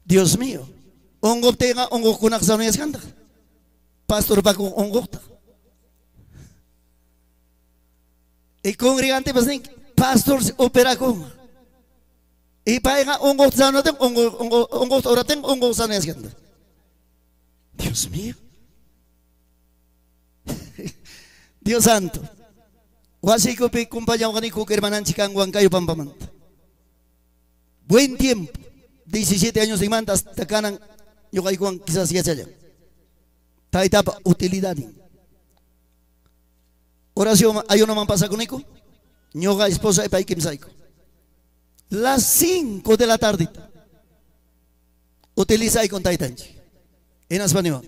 Dios mío. Ongo tenga ongo kunak sanues kanta. Pastor pa kung ongo ta. E congregante pasning pastor opera kung. E paega ongo sanu ten ongo ora ten ongo sanues kanta. Dios mío. Dios santo. Wasi ko pe kumpanya ko ni ko hermanan chikang Huancayo Pampamanta. Buen tiempo. 17 años de mantas takanan yo kay kuan quizás ya chaya. Ta etapa utilidad. Oración ayuno man pasa conmigo. Ñoga esposa e pai kimsaiko. Las 5 de la tarde. Utiliza y con taitanchi. En español.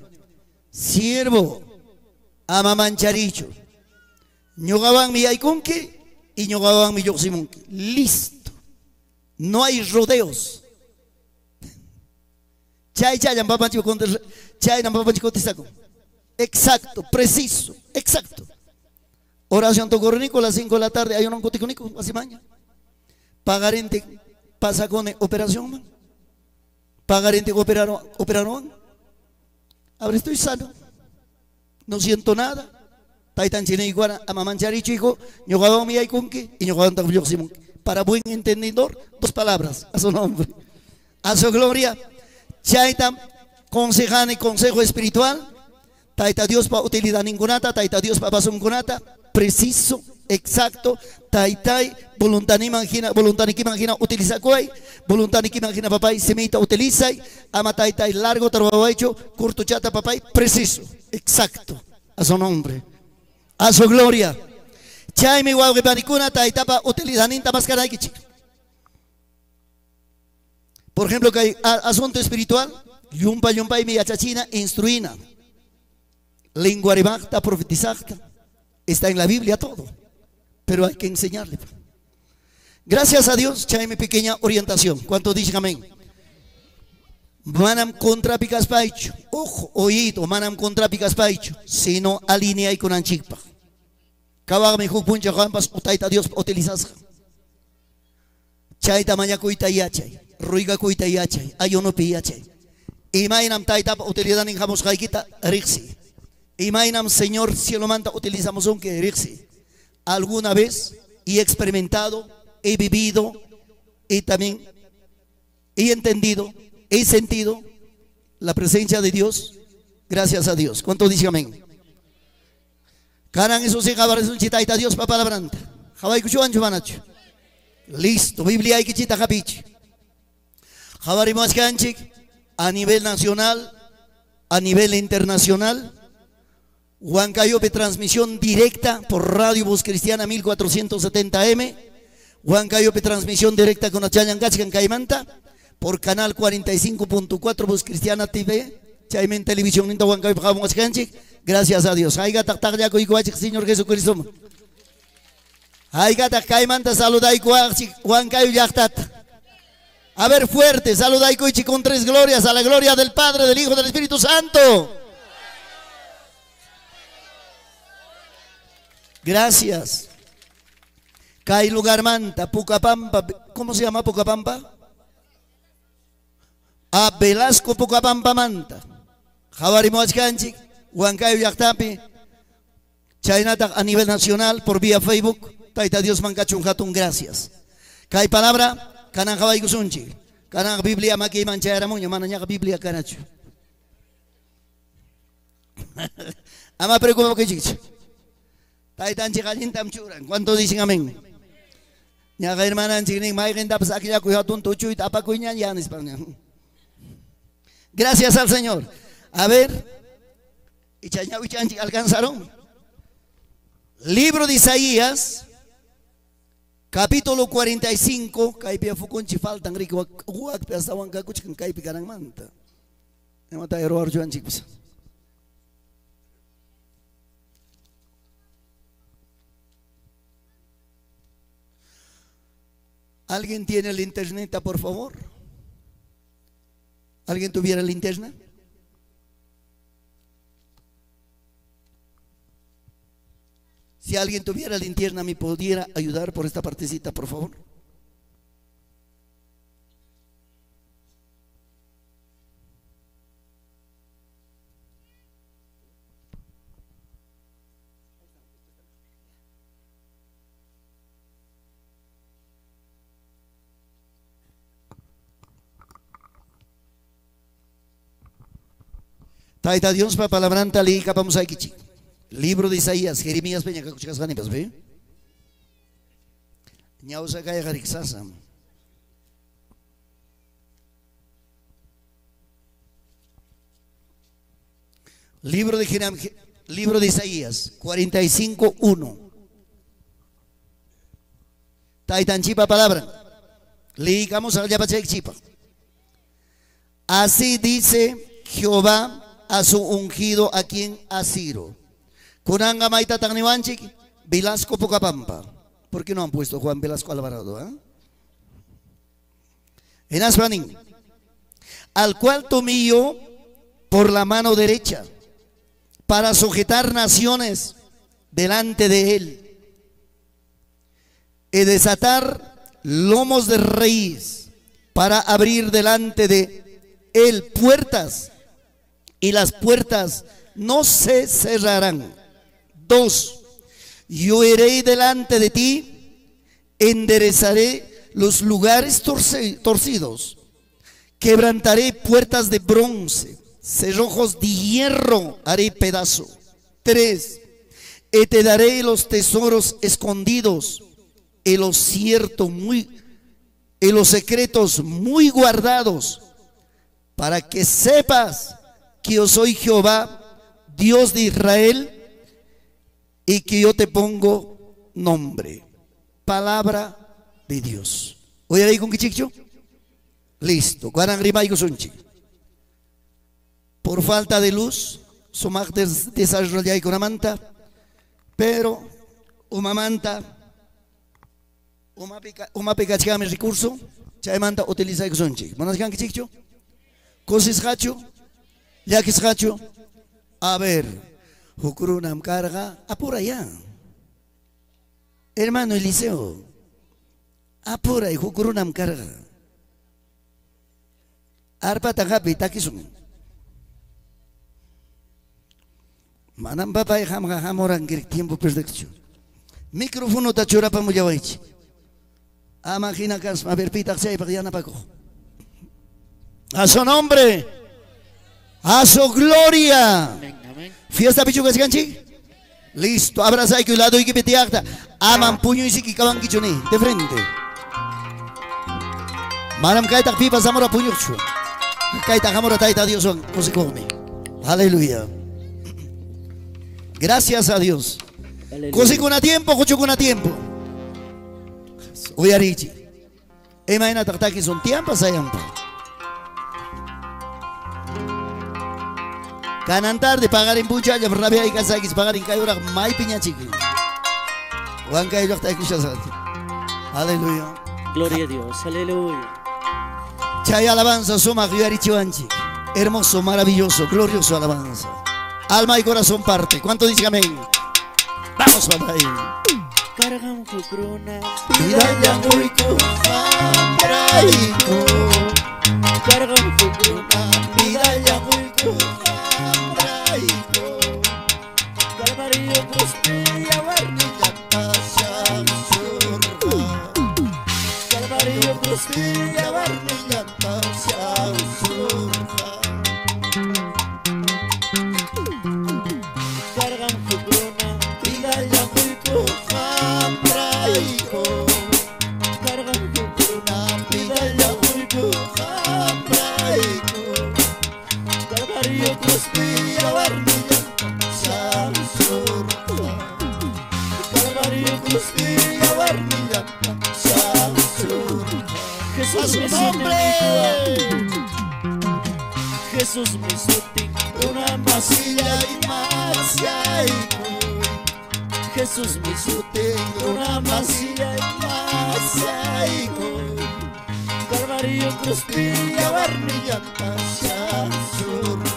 Siervo ama mancharicho. Ñogaban mi aykunke y ñogaban mi yoximunke. Listo. No hay rodeos. Chay exacto, preciso, exacto. Oración tocornico a las 5 de la tarde. Hay un coticonico, así mañana. Pagarente pasa con operación, man. Pagarente operaron. Ahora estoy sano. No siento nada. Taitan chine iguana a mamanchari chico, ñogado mi aykunke y ñogado también simón. Para buen entendedor, 2 palabras a su nombre. A su gloria. Chaita consejane consejo espiritual. Taita Dios para utilidad ninguna, taita Dios para pasum kunata, preciso, exacto. Taitai voluntad ni imagina utiliza cuay, voluntad ni imagina papay semita utiliza, ama taitai largo trabajo hecho, curto chata papay, preciso, exacto. A su nombre. A su gloria. Chay mi guau que panicuna taita pa utilidad ninta máscara aquí. Por ejemplo, que hay asunto espiritual, yumpa y mi achachina instruina. Lengua rebacta, profetizacta. Está en la Biblia todo. Pero hay que enseñarle. Gracias a Dios, chay mi pequeña orientación. ¿Cuántos dicen amén? Manam contra picas paicho. Ojo, oído, manam contra picas paicho. Sino alinea y con anchikpa. Kabag mi puncha jampas, utaita Dios utilizas. Chaita mañacuita yachay. Ruiga cuita yachay, ayuno piyachay. Imainam taita utilidad en jamos jaikita rixi. Imainam Señor cielo manta utilizamos un que rixi. Alguna vez he experimentado, he vivido y también he entendido, he sentido la presencia de Dios. Gracias a Dios. ¿Cuántos dicen amén? Caran esos hijos un chitaita Dios para palabranta. Jabay kuchuan chubanacho. Listo, Biblia hay que chita japichi. Jabarimos canchik a nivel nacional, a nivel internacional. Huancayo de transmisión directa por Radio Voz Cristiana 1470M. Huancayo de transmisión directa con Achayangachican Caimanta por canal 45.4 Voz Cristiana TV. Chaymen Televisión Ninta Huancayo Pajamos Canchik. Gracias a Dios. Aiga taktakya kuikuachik Señor Jesucristo. Aiga Caimanta saluda y Huancayo Yachtat. A ver fuerte, saluda y con 3 glorias, a la gloria del Padre, del Hijo, del Espíritu Santo. Gracias. Kai lugar manta, Pucapampa, ¿cómo se llama Pucapampa? A Velasco Pucapampa manta. Javarimoach Canchik, Huancayo Yactapi, Chaynata a nivel nacional por vía Facebook. Taita Dios Mancachun Hatun, gracias. Kai palabra. Kanang kaway kusunchi, kanang Biblia maki manchara mo, mana niya ka Biblia kanacho. Ama preocupa ko chichi. Taitan chikanin tamchuran. ¿Cuántos dicen amén? Niya ka hermanan chikining maikenda pas akya ko hatun tuchu itapa ko niyan yan España. Gracias al Señor. A ver, ichanya uchanchi alcanzaron. Libro de Isaías. Capítulo 45, kaipia fukunchi faltan rico uak piasawan kakuchkan kaipi karang manta. Nemata error juan chicos. ¿Alguien tiene linterna, por favor? ¿Alguien tuviera linterna? Si alguien tuviera linterna, ¿me pudiera ayudar por esta partecita, por favor? Taita Dios pa palabranta li kapamos aikichi. Libro de Isaías, Jeremías peña kakuchkas ganipas, ¿ve? Ñausa kaya garixasam. Libro de Isaías 45:1. Taitan chipa palabra. Leigamos allá para chipa. Así dice Jehová a su ungido, a quien asiro. Kunanga maita tagniwanchik, Velasco Pocapampa. ¿Por qué no han puesto Juan Velasco Alvarado? En Aspanín, al cual tomé yo por la mano derecha para sujetar naciones delante de él y desatar lomos de reyes para abrir delante de él puertas, y las puertas no se cerrarán. 2. Yo iré delante de ti, enderezaré los lugares torcidos, quebrantaré puertas de bronce, cerrojos de hierro haré pedazo. 3. Y te daré los tesoros escondidos, y los secretos muy guardados, para que sepas que yo soy Jehová, Dios de Israel, y que yo te pongo nombre. Palabra de Dios. ¿Oye ahí con qué chicho? Listo. Por falta de luz, somos desarrollados con una manta, pero una manta, una pecachame recurso, chay manta utiliza con sonchi. ¿Manas kan qué chicho? Cosis hacho, ya que es hacho. A ver. Hukurunam carga, apura ya. Hermano Eliseo, apura y hukurunam carga. Arpa tagapi takisum. Manam papay ham tiempo perdecho. Micrófono tachura pa mujawaichi. Amagina kas a ver pitak say pagyana paco. A su nombre, a su gloria. Fiesta pichugas ganchi. Listo, abraza y que lado y que petiacta. Aman puño y siki kawan kichuni de frente. Manam kaita pipa zamora puño chu. Kaita jamora taita Dios se come. Aleluya. Gracias a Dios. Cosi con a tiempo, cocho con a tiempo. Oyarichi. Emaina tataki son tiempo sayampa. Canantar de pagar en bucha, ya rabia y casakis pagar en cayura, mai piña chiqui. Juan Cayo está aquí. Aleluya. Gloria a Dios, aleluya. Chay alabanza, soma Chivanchi. Hermoso, maravilloso, glorioso alabanza. Alma y corazón parte. ¿Cuánto dice amén? Vamos, papá. Cargan tu corona. Vida ya muy compraico. Cargan tu corona. Vida ya muy Calvario Costilla Barnilla Tasha Surga. Calvario Costilla Barnilla Tasha Surga. Cargan tu corona. Vida ya muy compraico. Cargan tu corona. Vida ya muy compraico. Calvario Costilla Barnilla Tasha Surga. Calvario Costilla Barnilla Tasha Surga. Jesús me Jesús me suti una masilla y masilla y Jesús me sute una masilla y masilla y Calvario Costilla Barnilla Tasha Surga.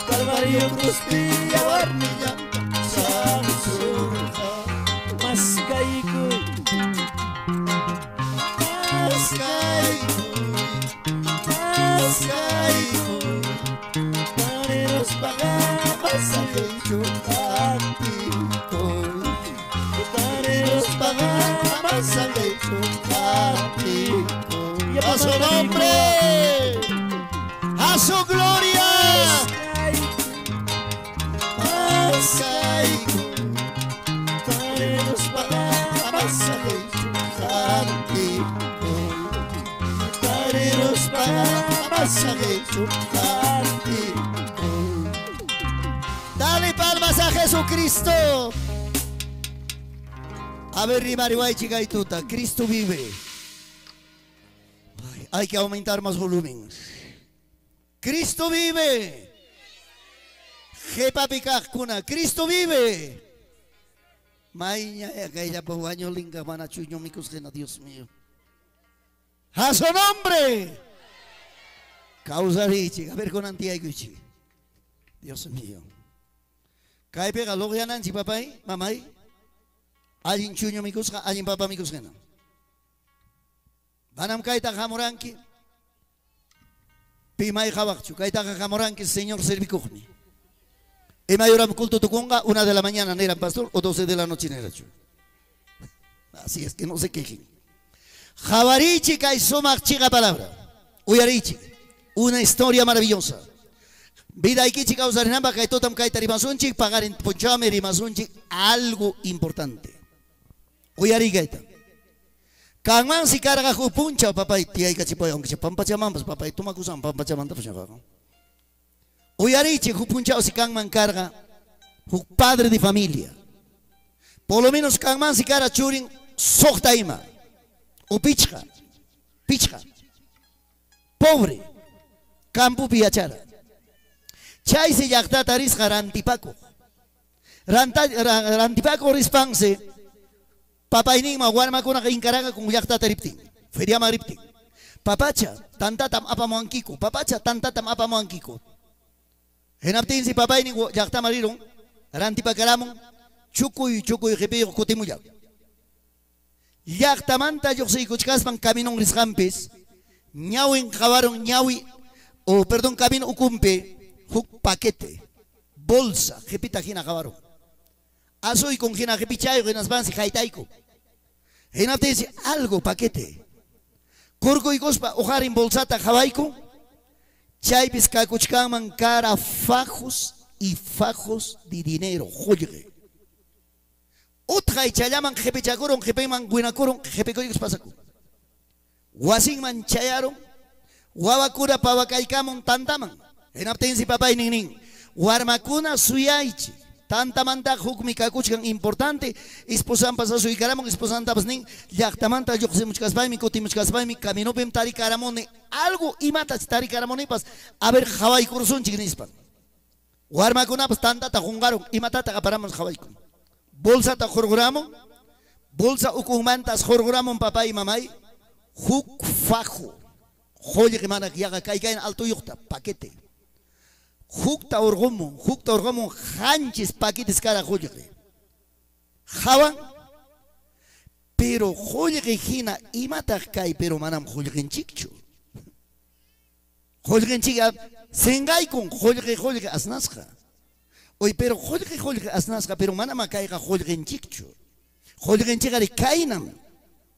Calvario Costilla Barnilla Tasha Surga. Mascaico Paneros pagabas al hecho práctico. Paneros pagabas al hecho práctico. Y a su nombre, a su gloria. masaje dale palmas a Jesucristo. A ver, Rimarihuay, chica y tuta, Cristo vive. Ay, hay que aumentar más volumen. Cristo vive. Kuna, Cristo vive. Maiña, aquella por baño linga, mana chuño, mi cosena, Dios mío. A su nombre. Causa richi, a ver con antiaguichi. Dios mío. Cae pega, lo que anansi, papá, mamá. Alguien chuño, mi cosena, alguien papá, mi cosena. Banam kaita jamoranki. Pimay Jabachu, kaita jamoranki, Señor Servicugni. Y mayor culto tuconga, 1 de la mañana, ¿no era pastor? O 12 de la noche, ¿no era? Así es que no se quejen. Jabarichi, kaisoma, chica palabra. Uyarichi, una historia maravillosa. Vida aquí, chica, usarinamba, kaitotam, kaitarimasunchi, pagar en pochame, rimasunchi, algo importante. Uyari gaita. Kangman si carga jupuncha, papá, y tía y cachipoy, aunque se pampachamambas, papá, y toma cusan, pampachamanda, pues ya va. Uyariche, jupuncha, si Kangman carga, padre de familia. Por lo menos Kangman si carga churin, soktaima, o pichka, pobre, campo piachara. Chay se yakta taris rantipaco. Rantipaco rispanse. Papa inima guarma con una incaraga con yakta taripti. Feria maripti. Papacha, tantatam apamoanquico. Papacha, tantatam apamoanquico. Henaptin si papa ini yakta marirong. Rantipacaramon. Chucuy, repeo, cotimuya. Yakta manta yo se kuchkasman caminong riscampes. Ñawin jabaron ñawi. O perdón, camino ucumpe. Huk paquete. Bolsa. Repita jina jabaron. Asoy con quien ajepichayo que nos van si jaitaico. En dice algo paquete. Corco y gospa ojar en bolsata jabaico. Chay piscacuchcaman cara fajos y fajos de dinero. Joyre. Otra y chayaman jepechacoron, jepeman guinacoron, jepecoyos pasaco. Wasinman chayaron. Wabacura pavacaicamon tantaman. En abtensi papá y nin. Warmacuna suyaichi. Tanta manta hukmi kakuchkan importante. Esposan pasa su ikaramon, esposan tapas nin. Yaktamanta yo se muchkasbay mi koti muchkasbay mi camino pem tari karamone. Algo imata tari karamone pas. A ver Hawaii kursun chignispan. Warmacuna pas tanta ta jungaron. Imata ta kaparamos Hawaii kun. Bolsa ta jorgramon. Bolsa ukumantas jorgramon papá y mamay. Huk fajo. Joye que mana que haga caiga en alto yukta. Paquete. Hukta orgomo, hanchis paquetes cara joyre. Javan, pero joyre hina imata kai, pero manam joyre chicho. Joyre chica, sengay con joyre asnasca. Oye, pero joyre asnasca, pero manam caiga joyre chicho. Joyre chica de kainam,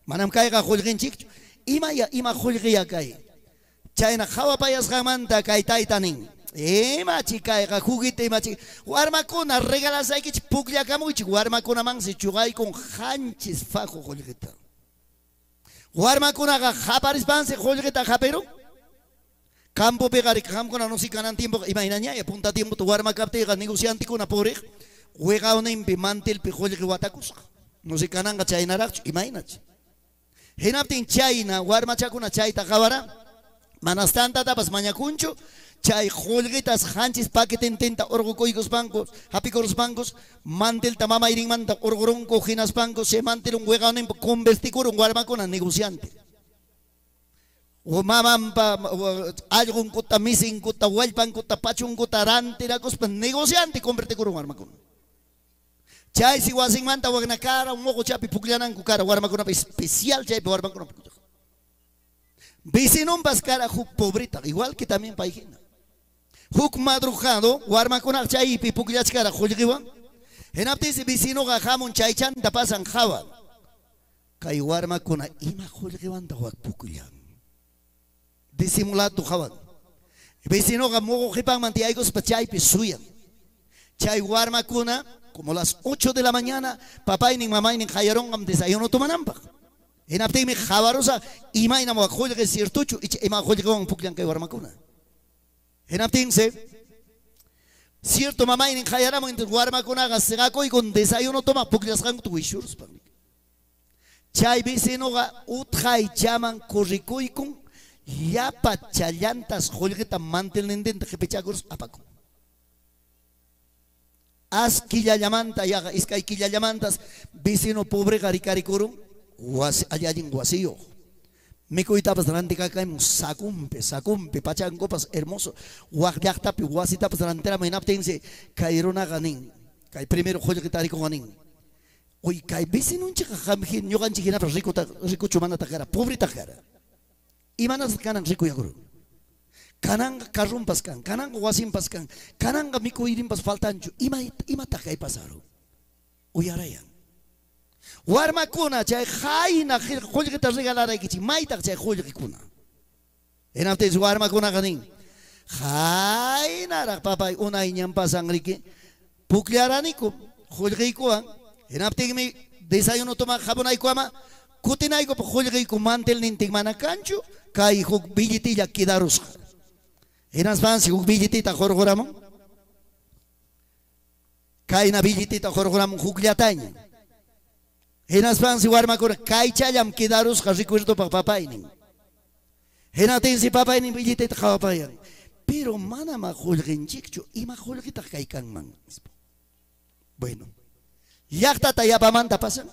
manam caiga joyre chicho. Ima joyre ya kai. Chayna java payas jamanta kai taitanin. Chica, juguete, Guarmacona, regalas hay que puglia camuchi, Guarmacona man se chugay con hanches fajo, jolgueta. Guarmacona, japaris panse, jolgueta, japero. Campo pegar, campo no si ganan tiempo, imaginaña, y apunta tiempo tu guarmacaptega, negociante con apore, juega un impimantel, pejolgue guatacus. No se ganan a chainarach, imagínate. Henaptin chaina, guarmachacuna chaita jabara, manastanta tapas mañacuncho. Chay jolguetas hanchis paquete intenta orgocoigos bancos, hapicoros bancos, mantel tamama irin manta orgoronco ginas bancos, se mantel un huegan en converticor un guarmacona negociante. O mamampa algo un cota missing, cota huelpan, cota pachun, cota rante, la cospa negociante converticor un guarmacona. Chay si wasing manta wagna cara, un moco chapi puglianan cu cara, guarmacona especial chay guarmacona. Vecinon cara huk pobrita, igual que también paigina. Huk madrujado, guarmacona chay pipucliach cara jolgiwan. En aptis vecino gajamon chaychan tapasan java. Kay guarmacona ima jolgiwan tawak puclian. Disimulado javan. Vecino gamogo jipan mantiaigos pachay pisuyan. Chay guarmacona, como las 8 de la mañana, papá y ni mamá y ni jayaron am desayuno tomanampa. Hinaptinmi jabarosa imayna mo khollge ciertuchu ima khollge wan puklan kay warmakuna. Hinaptinse cierto mamá en khayaramo en warmakuna gasgakoy con desayuno toma puklasgan tu wishurs pa. Chay vecinoga utjay llaman corricoicon yapa chayantas khollgeta mantelnenden jepechagur apaco. As quilla llamanta yaga iskay quilla llamantas vecino pobre garicaricurum allá en Guasillo. Me cuitabas delante acá en sacumpe, pachangopas hermoso. Guagliactapi, guasitapas delantera, mainaptense, caerona ganin. Cay primero joya que tarico ganin. Hoy cay vecino un chica jamjin, yo gan chiquina, pero rico chumana tacara, pobre tacara. Y manas canan rico yaguru. Cananga carrumpas can, cananga guasimpas can, cananga mico irimpas faltancho. Ima takay pasaro. Uyarayan. Warmakuna chay jaina khollgeta regalaraykichi maytaq chay khollgikuna enaptes warmakuna ganin jaina papay unay ñampasan riki pukllaraniku khollgikuwan enaptigmi desayuno toma jabonaykuama kutinayku khollgiku mantelnintik mana kanchu kay huk billetilla kidarusqa enaspansi huk billetita jorgoramun kayna billetita jorgoramun hukllataña. Henaspan si warmakuna kaychayam kidarus recuerdo pa papainin. Henatin si papainin billete kapayan. Pero mana ma julgenchikchu ima julgita kaykanman. Bueno. Yakta tayapamanta pasan.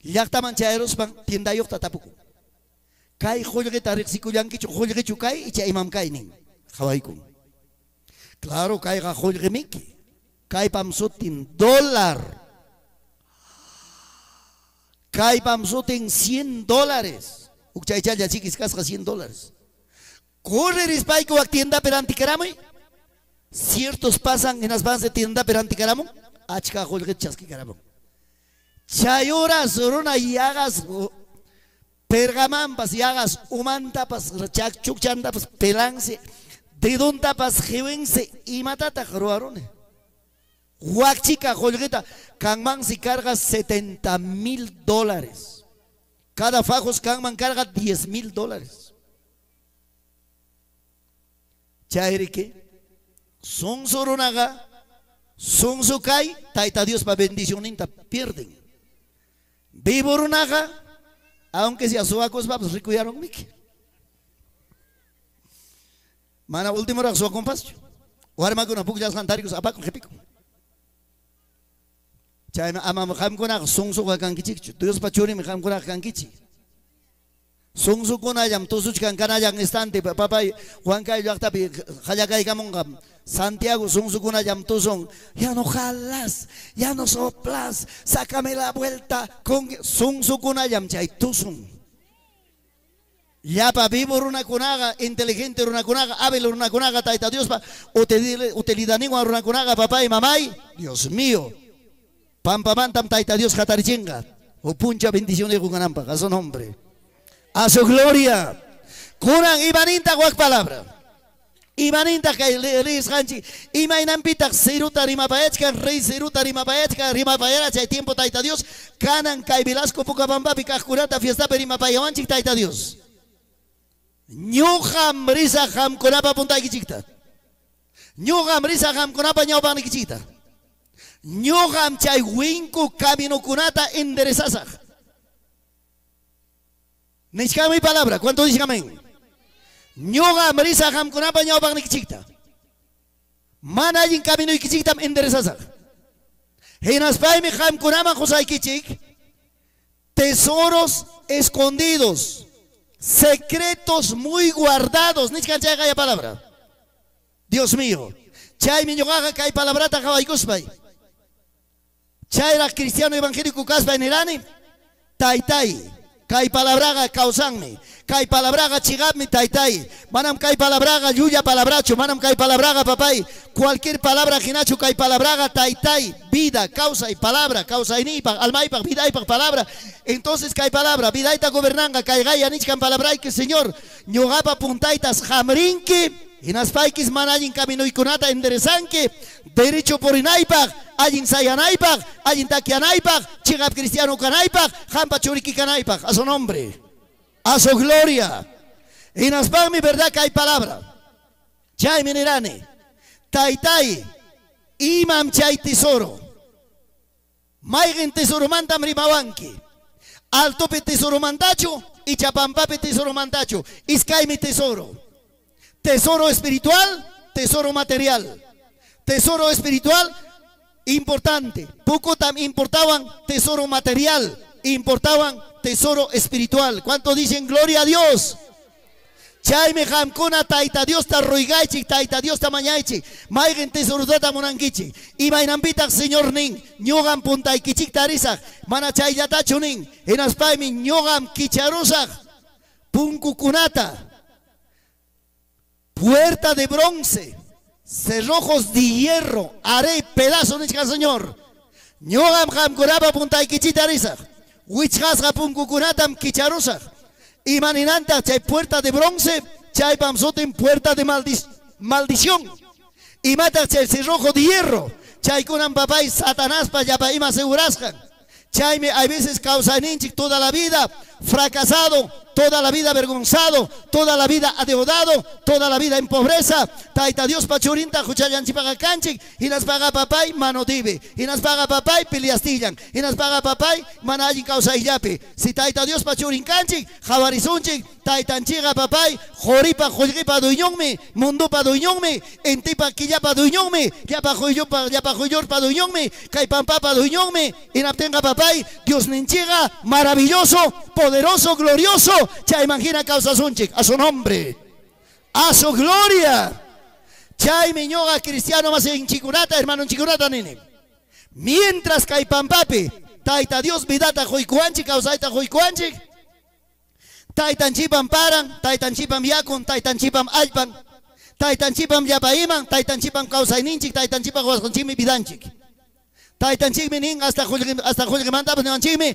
Yakta manchaeros pan tienda yokta tapuku. Kay julgita rexikuyankichu julgichu kay icha imam kainin. Hawaikun. Claro kay ga julgemiki. Kay pamsutin $. Kay pamsutin $100. Ukchaychalla chiquis casca $100. Corre rispaico a tienda peranticaramo. Ciertos pasan en las vans de tienda peranticaramo. Achka holget chasquicaramo. Chayoras rona y hagas pergamampas y hagas umantapas chukchantapas pelanse. Dedontapas jevense y matata ruarone. Huachica holgueta, Kangman si carga $70,000. Cada fajos Kangman carga $10,000. Chairique, son soronaga, son sukai, taita Dios para bendición inta pierden. Vivorunaga, aunque sea suacos, vamos, recuidaron Miki. Mana último hora su compás. Warma con una pucas cantáricos, apaco, repico. Chayma ama hamkuna sungsu ka kankichi Dios pachuri mi hamkuna kankichi sungsu kuna jam tusuch kan kana yang istante papai Juan Kai yakta pi khayakai kamongam Santiago sungsu kuna jam tusong ya no jalas ya no soplas sácame la vuelta con sungsu kuna jam chay tusong ya pa vivo una kunaga inteligente una kunaga hábil una kunaga taita Dios pa utilidad una kunaga papá y mamá Dios mío Pampamantam taita Dios jatarichinga. O puncha bendición de Guganampa, a su nombre. A su gloria. Kunan ibaninta guac palabra. Ibaninta que lees hanchi. Imainampita seruta rimapaechka, rey seruta rimapaechka, rimapaera, hay tiempo taita Dios. Canan kai Velasco Pucabamba, picajurata, fiesta perimapayawanchik taita Dios. Nyuham risa ham konapa punta kichikta. Nyuham risa ham konapa nyaupan kichikta. Ñogam chay winku camino kunata enderezasaj. Nechkami palabra, ¿cuánto dicen amén? Ñogam risa ham kunapa ñaupan kichikta. Manajin camino kichikta enderezasaj. Henaspaimi ham kunama josay kichik. Tesoros escondidos, secretos muy guardados. Nechkan chay gaya palabra. Dios mío. Chay mi ñogaja kay palabrata jawaikuspai. Chaira cristiano evangélico casba en Irani, taitai, kai palabraga causanme, kai palabraga chigabmi taitai, manam kai palabraga yuya palabracho, manam kai palabraga papay, cualquier palabra ginacho kai palabraga taitai, vida, causa y palabra, causa y nipa, alma y vida y palabra, entonces kai palabra, vida y ta gobernanga, kai gaya nichkan palabra y que señor, ñogapa puntaitas jamrinki, Hinaspaykis mana allin caminuykunata enderezanki, derecho por inaypaq, allin sayanaypaq, allin takianaypaq, chigap cristiano kanaypaq, hampa churiki kanaypaq, a su nombre, a su gloria. Hinaspaqmi verdad que hay palabra. Chay minirani, taytay, imam chay tesoro. Maygen tesoro mandam rimawanki. Altope tesoro mandacho y chapampape tesoro mandacho. Iskay mi tesoro. Tesoro espiritual, tesoro material. Tesoro espiritual, importante. Poco importaban tesoro material, importaban tesoro espiritual. ¿Cuánto dicen gloria a Dios? Chayme hamkuna taita Dios ta roigaichi, taita Dios ta mañaichi, maigen tesorudata monangichi. Y mainambitak señor ning, ñogam puntaikichik tarizak, mana chaylatacho ning, en aspaymi ñogam kicharosak, punkukunata. Puerta de bronce, cerrojos de hierro, haré pedazo de señor. Ñogam hamkuraba puntaikichitarizak, wichhasga punkukunatam kicharosak. Y maninanta chay puerta de bronce, chay pamsoten puerta de maldición. Y mata chay cerrojo de hierro, chay kunan papay Satanás pa yapa ima segurascan. Chay me hay veces causa ninchik toda la vida fracasado, toda la vida avergonzado, toda la vida adeudado, toda la vida en pobreza. Taita Dios pachurinta, juchayan chipaga canchik, y nas paga papay manotibe, y nas paga papay piliastillan, y nas paga papay manayin causa illape. Si taita Dios pachurin canchik, jabarizunchik, taitan chiga papay, joripa jolgipa duñongme, mundupa duñongme, entipa quillapa duñongme, yapa joyor pa duñongme, caipampa pa duñongme, y naptenga papay, Dios ninchiga, maravilloso, poderoso, glorioso. Ya imagina causa sunchik, a su nombre, a su gloria. Chay miñoga cristiano más en chicurata, hermano en chicurata nene. Mientras caipampape, taita Dios vidata joicuanchik, causaita joicuanchik. Taitan chipam paran, taitan chipam yakun, taitan chipam alpan, taitan chipam yapaiman, taitan chipam causaininchik, taitan chipam huasconchimi vidanchik. Taitan chikmi nin hasta julgemanta, pues chikmi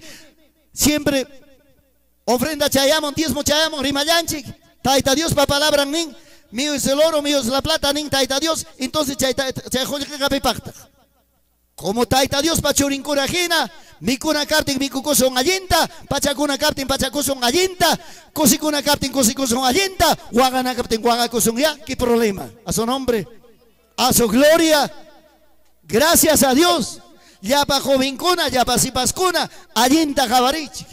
siempre. Ofrenda chayamon, diezmo chayamon, rimayanchik. Taita Dios pa palabra nin. Mío es el oro, mío es la plata nin, taita Dios. Entonces chay pacta. Como taita Dios pa churinkurajina, mi kuna captin, mi cucoson allinta, pachacuna captin, pachacoson allinta, cosicuna captin, cosicoson allinta, guagana captin, guagacoson ya. ¿Qué problema? A su nombre, a su gloria. Gracias a Dios. Ya pa jovincuna, ya pa sipascuna, allinta jabarichi.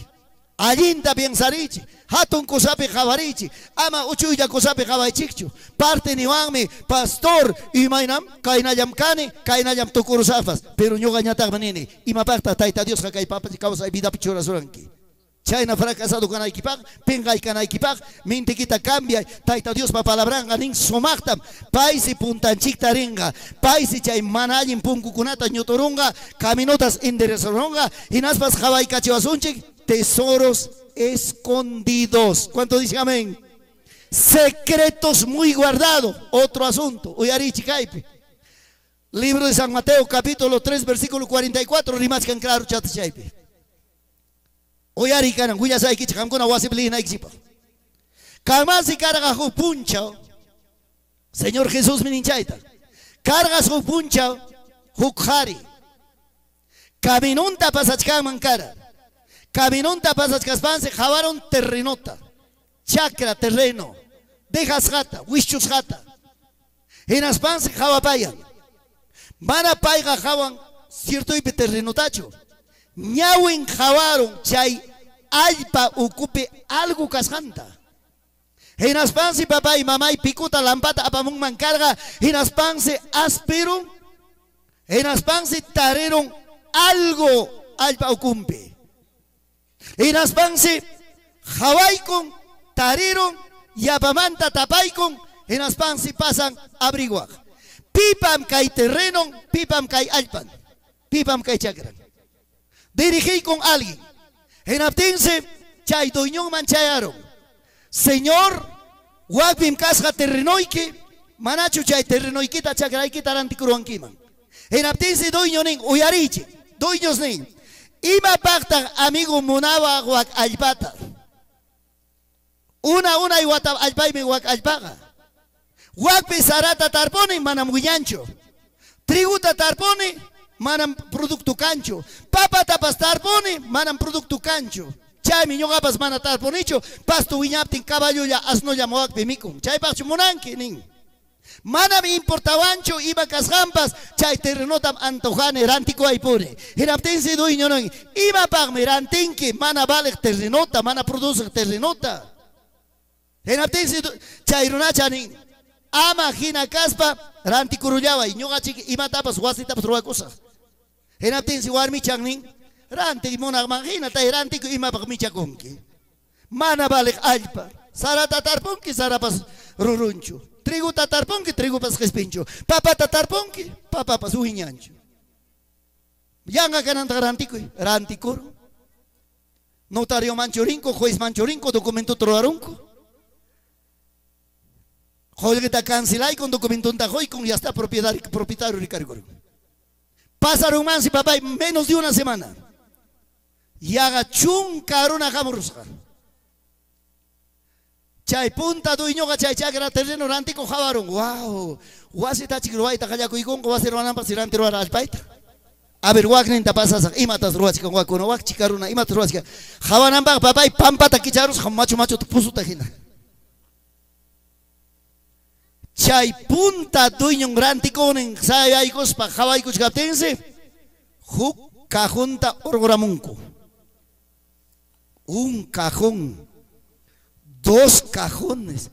Allinta piensarichi, hatun kosape jabarichi, ama uchuya kosape jabaichichu, parte niwanmi, pastor, y mainam, kainayam kani, kainayam tukurusafas, pero ñoga ñatag manini, y mapacta taita Dios jakai papa y causa vida pichura suranki. Chayna fracasado con aikipag, pengai can aikipag, mintiquita cambia, taita Dios pa palabran, anin somactam, paisi puntanchik taringa, paisi chay manayin punkukunata ñotorunga, caminotas enderezoronga, y naspas jabay cachivasunchik, tesoros escondidos. ¿Cuánto dice amén? Secretos muy guardados. Otro asunto. Uyarichi Caipe. Libro de San Mateo, capítulo 3, versículo 44. Rimachkan claro chat chaipe. Uyari kanan. Huya sai kicha kamkuna wasiblina ixipa. Kamasi carga ju puncha. Señor Jesús mininchaita. Carga su puncha. Jukari. Caminunta pasachkaman cara. Caminonta pasas caspanse, javaron terrenota, chacra, terreno, dejas jata, wichus jata. En aspanse javapayan. Van a paiga javan, cierto y terrenotacho. Ñawen javaron, chay, alpa ocupe algo casjanta. En aspanse papá y mamá y picuta lampata apamón mancarga, en aspanse áspero, en aspanse tareron algo alpa ocumpe. En aspanse, jawaikon, tareron, yapamanta tapaikon, en aspanse pasan abriguaj. Pipam kai terreno, pipam kai alpan, pipam kai chakran. Dirigí con alguien. En aptense, chay doñón manchayaron. Señor, wapim casja terrenoike, manacho chay terrenoikita chakraikita rantikruankiman. En aptense doñonen uyariche, doños nen. Ima pactan amigo munaba guac alpata. Una y guata alpay me guac alpaga. Wakpi sarata tarpone manam guillancho. Triguta tarpone manam producto cancho. Papa tapas tarpone manam producto cancho. Chay miñogapas mana tarponicho. Pasto guiñaptin caballo ya asno ya moakpi mikum. Chay pacho monanki nin. Mana me importabancho iba casgampas chay terrenotam antojane rantico ay pone. Hiraptense dueño no iba pagme rantinque mana vale terrenota mana produce terrenota. Hiraptense chay runachani ama hina caspa rantico rullaba y ñoga chiqui ima tapas huasitapas roba cosa. Hiraptense warmi changning ranti mona magina tay rantico ima pagmicha conque. Mana vale alpa. Sarata tarponque sarapas ruruncho. Trigo tatarponque, trigo pas respincho. Papa tatarponque, papa pas uhiñancho. Yanga cananta rantico, ranticor. Notario manchorinco, juez manchorinco, documento troarunco. Joder que ta cancelai con documento tajoy con ya está propietario Ricardo. Pasaron más y papá en menos de una semana. Yaga chun carona jamurusca. Chay punta do iñoga chay chagra terreno rantico jabaron. Wow. Wasi ta chikruay ta kaya kuikon ko wasi ronan pasirante roar alpaita. A ver wagnen ta pasas imatas roach con wakono wak chikaruna imatas roach. Jabanan ba papay pampa ta kicharos macho macho tu pusu ta hina. Chay punta do iñong rantico nen sayaykos pa jabaykos kaptense. Huk cajunta orgoramunco. Un cajón. 2 cajones.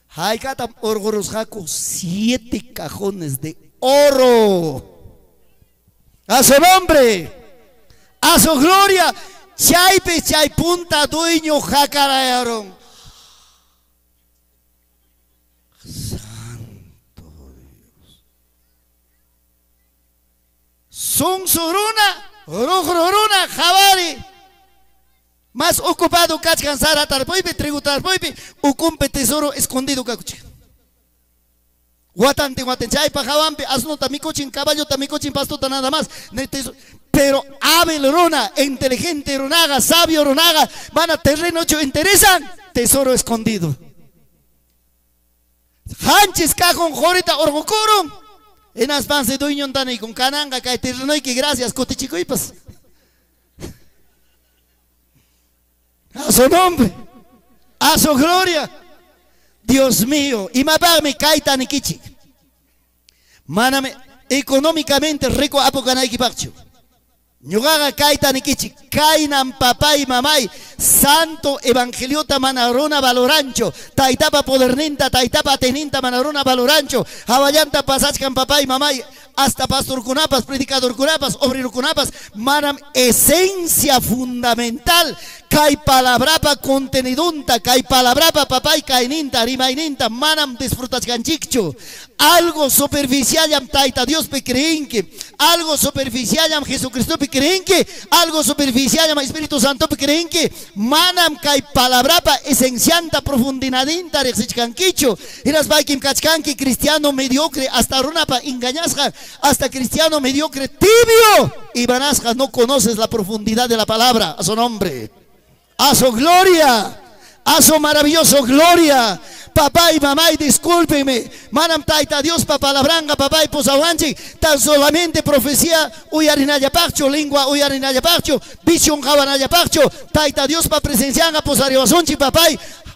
Haikata orgoros jaco 7 cajones de oro. A su nombre, a su gloria. Chaype chay punta dueño jacarayaron. Santo Dios. Son soruna, rojoruna, jabari. Más ocupado cachcan sara tarpoipe, trigo tarpoipe, ucumpe tesoro escondido cacuche. Guatante, guatenchay, pajabampe, asno tamicochin, caballo tamicochin, pastota nada más. Pero hábil rona, inteligente ronaga, sabio ronaga, van a terreno ocho, interesan, tesoro escondido. Hanches cajón, jorita, orgocoron. En aspanse dueño y con cananga, cae terreno y que gracias, cotichicoipas. A su nombre, a su gloria, Dios mío, y me caita ni kichi. Maname económicamente rico apocanay kipacho. Ñugaga kaita ni kichi, kainan papá y mamay, santo evangeliota manarona valorancho, taitapa poderninta, taitapa teninta manarona valorancho, hawayanta pasachkan papá y mamay, hasta pastor kunapas, predicador kunapas, obrero kunapas, manam esencia fundamental, kai palabrapa contenidunta, kai palabrapa papá y kaininta, rimaininta, manam disfrutachkanchikcho, algo superficial yam taita Dios pe creenque, algo superficial yam Jesucristo pe creenque, algo superficial yam Espíritu Santo pe creenque, manam kai palabrapa esencianta profundinadinta rexichkanquicho, iras baikim kachkanki cristiano mediocre, hasta runapa engañasja, hasta cristiano mediocre tibio, y banasja no conoces la profundidad de la palabra, a su nombre, a su gloria, a su maravilloso gloria. Papá y mamá, y discúlpeme, manam taita Dios papá la branga, papá y posawanchi, tan solamente profecía uyarinaya pacho, lengua uyarinaya pacho, visión jabanaya pacho, taita Dios pa presencianga posariosonchi papá,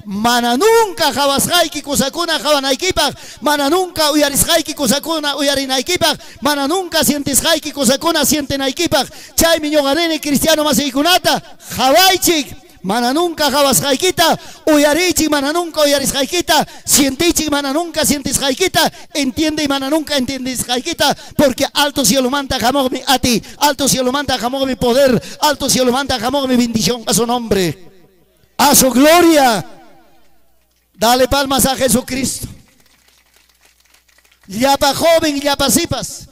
mana nunca jabasjaiki kusakuna jabanaikipa, mana nunca uyarisjaiki kusakuna uyarinaikipa, mana nunca sientes jaiki kusakuna sientenaikipa, chay miñogarene cristiano maseikunata, jabaichik. Mana nunca jabas jaikita, uyarichi mana nunca uyaris jaikita, sientichi mana nunca sientes jaikita, entiende y mana nunca entiendes jaikita, porque alto cielo manta jamón a ti, alto cielo manta jamón mi poder, alto cielo manta jamón mi bendición a su nombre, a su gloria. Dale palmas a Jesucristo. Yapa joven, yapa sipas,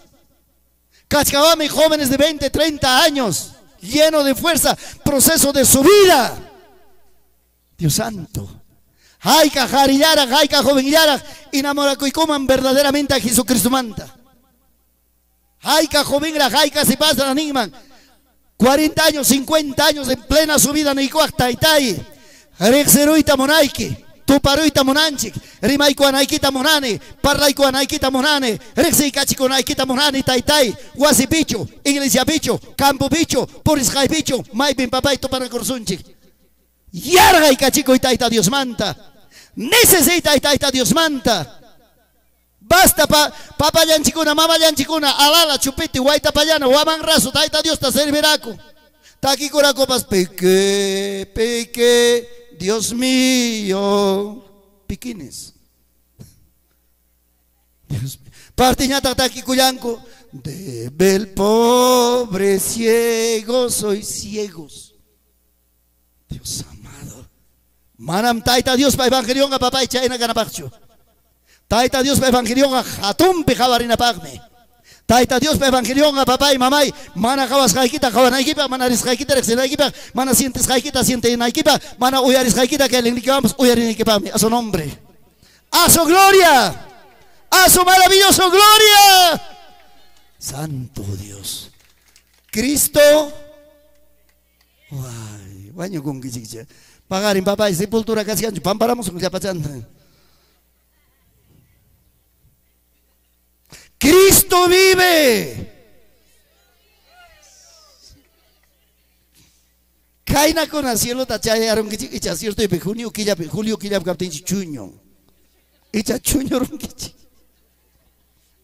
cachcabami jóvenes de 20, 30 años. Lleno de fuerza, proceso de su vida. Dios santo. Haika jarillara, haika jovenillara, inamoracoicoman verdaderamente a Jesucristo manta. Haika jovenla, haika se pasa animan. 40 años, 50 años en plena subida Neikuak Taitai. Rexeruita Monaiki. tuparuita monanchik, rimaiku anaikita monane, parlaiku anaikita monane, rexi kachiko anaikita monane, taitai, wasi bicho, iglesia bicho, campo bicho, poriskai bicho, maipin papay tupara corsunchik. Yarga y kachiko y taita Dios manta. Necesita y taita Dios manta. Basta papa yanchikuna, mama yanchikuna, alala chupiti, guaita payana, guaman raso, taita Dios ta serviraku. Taki cura copas peque, Dios mío, piquines. Dios mío. Partiñata taki cuyanco, del pobre ciego soy ciegos. Dios amado. Manam taita Dios pa evangelion a papá y chaina ganapacho. Taita Dios pa evangelion a jatum pijabarina pagme. Taita Dios pa evangelion a papá y mamá y mana kawas kaikita kawanaikipa, mana riskaikita rexenaikipa, mana sientes kaikita sientenaikipa, mana uyaris kaikita que le indicamos uyarinikipa a su nombre. A su gloria. A su maravilloso gloria. Santo Dios. Cristo. Ay, baño con kichicha. Pagarin papá y sepultura casi ancho. Pamparamos con capachanta. Cristo vive. Kaina con el cielo tachayaron kichicha cierto de junio quilla captain chuño. Echa chuño ron kichi.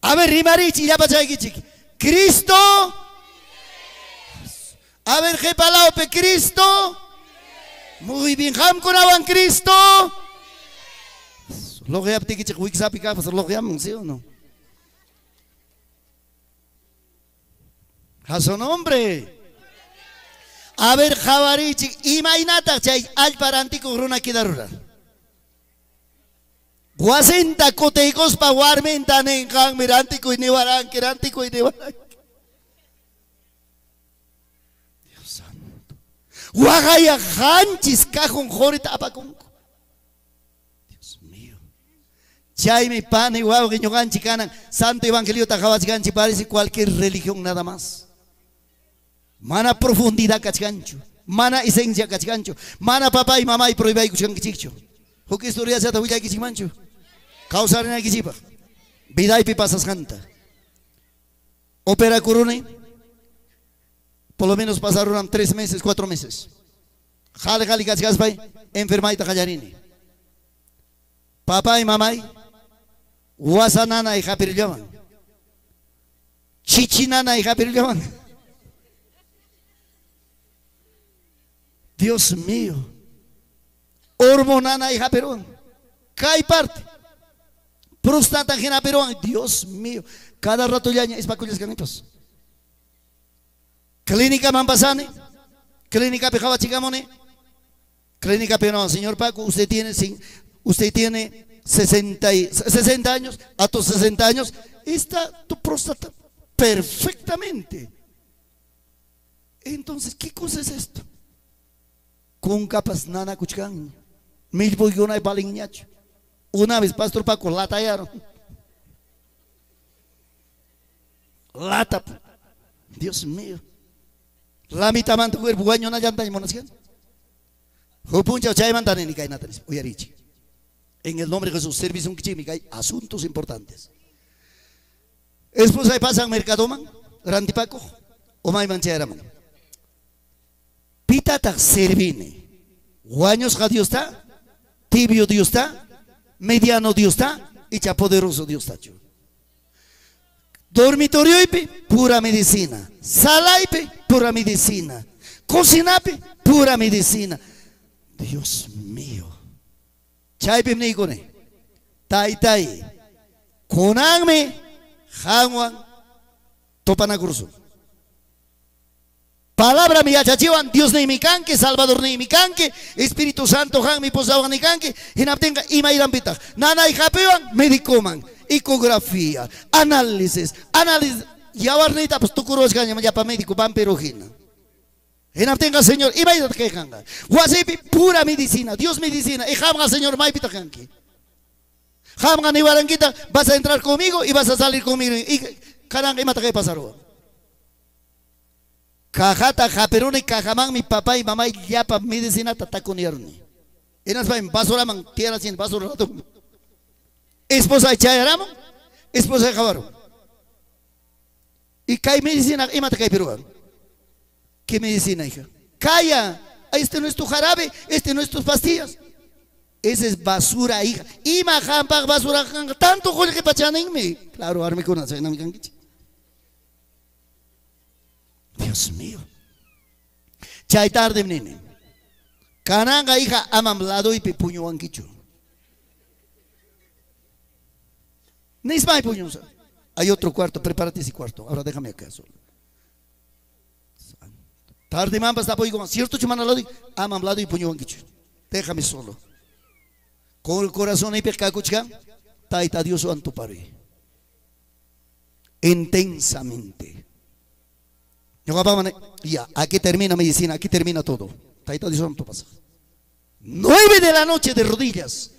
A ver, rimarichi ya pachay kichi. Cristo. A ver, ¿qué palabra pe Cristo? Muy bien, ham con awan Cristo. Lo que apte que wixapi ka, pues lo que amun, ¿sí o no? A su nombre. A ver, jabarichi, imagínate, chay, al parantico runa kidarura. Guasenta cotegos pa warmentan en kan mirantico y niwaran, kirantico y niwaran. Wagaya hanchis cajon jorita apacunco. Dios mío. Chay mi pan y guau que ñoganchi canan. Santo Evangelio tajabachiganchi parece cualquier religión nada más. Mana profundidad cachigancho. Mana esencia cachigancho. Mana papá y mamá y prohibay cuchanquichicho. ¿Qué historia se atahuilla kichimancho? Causar en el kichipa. Vida y pipasas canta. Opera corone. Por lo menos pasaron 3 meses, 4 meses. Jale, jale, gaspay, enfermaita jayarini. Papá y mamá, guasanana y japirllaman. Chichinana y japirllaman. Dios mío. Hormonana y japerón. Cae parte. Prostata y japerón. Dios mío. Cada rato ya es para cuyas ganitos. Clínica Mampasane, clínica Pejaba Chigamone, clínica Peno, señor Paco, usted tiene 60 años, a tus 60 años, está tu próstata perfectamente. Entonces, ¿qué cosa es esto? Con capas nana cuchcan, mil boyona y palinñacho. Una vez, Pastor Paco, la tallaron. Lata, Dios mío. La mitad mantu cuerpo guaño na llanta y monasian. Jopuncha chay mantane ni kai natalis. Oyarichi. En el nombre de Jesús, servicio un kichimi hay asuntos importantes. Esposa y pasan mercadoman, rantipaco, o mai mancheraman. Pitata servine. Guaños ja Dios está, tibio Dios está, mediano Dios está, y cha poderoso Dios está. Dormitorio ipe, pura medicina. Sala ipe, pura medicina. Cocina ipe, pura medicina. Dios mío. Chaipe mnikone. Tai tai. Konangme, hangwan, topanagurso. Palabra mi achachiwan, Dios ne mi canque, Salvador ne mi canque, Espíritu Santo han mi posawan ni canque, hinaptenga ima irampita. Nana y japewan, medicoman. Ecografía, análisis, y ahorita pues tu curos gaña ya para médico van perugina. En abtenga Señor, y vaya que ganga. Guasipi pura medicina, Dios medicina, y jamga Señor mai pita ganki. Jamga ni baranquita, vas a entrar conmigo y vas a salir conmigo y caranga y mata que pasaron. Cajata, japerone, cajamán, mi papá y mamá y ya para medicina tatakuniarni. Enas va en basuraman, tierra sin basura. Esposa de Chayaramo, esposa de Javaro. Y cae medicina, y mata cae peruano. ¿Qué medicina, hija? Calla, este no es tu jarabe, este no es tus pastillas. Esa es basura, hija. Y majampa basura, tanto joder que pachan en mí. Claro, arme con una cena, mi canguiche. Dios mío. Chay tarde, nene. Cananga, hija, amamlado y puño anquicho. Nismay puño. Hay otro cuarto, prepárate ese cuarto. Ahora déjame acá solo. Tarde mamba está por con cierto chumana lado, amamlado y puño anquicho. Déjame solo. Con el corazón y pecado, chica, taita Dios o antupare. Intensamente. Ya, aquí termina medicina, aquí termina todo. Taita Dios o antupasa. 9 de la noche de rodillas.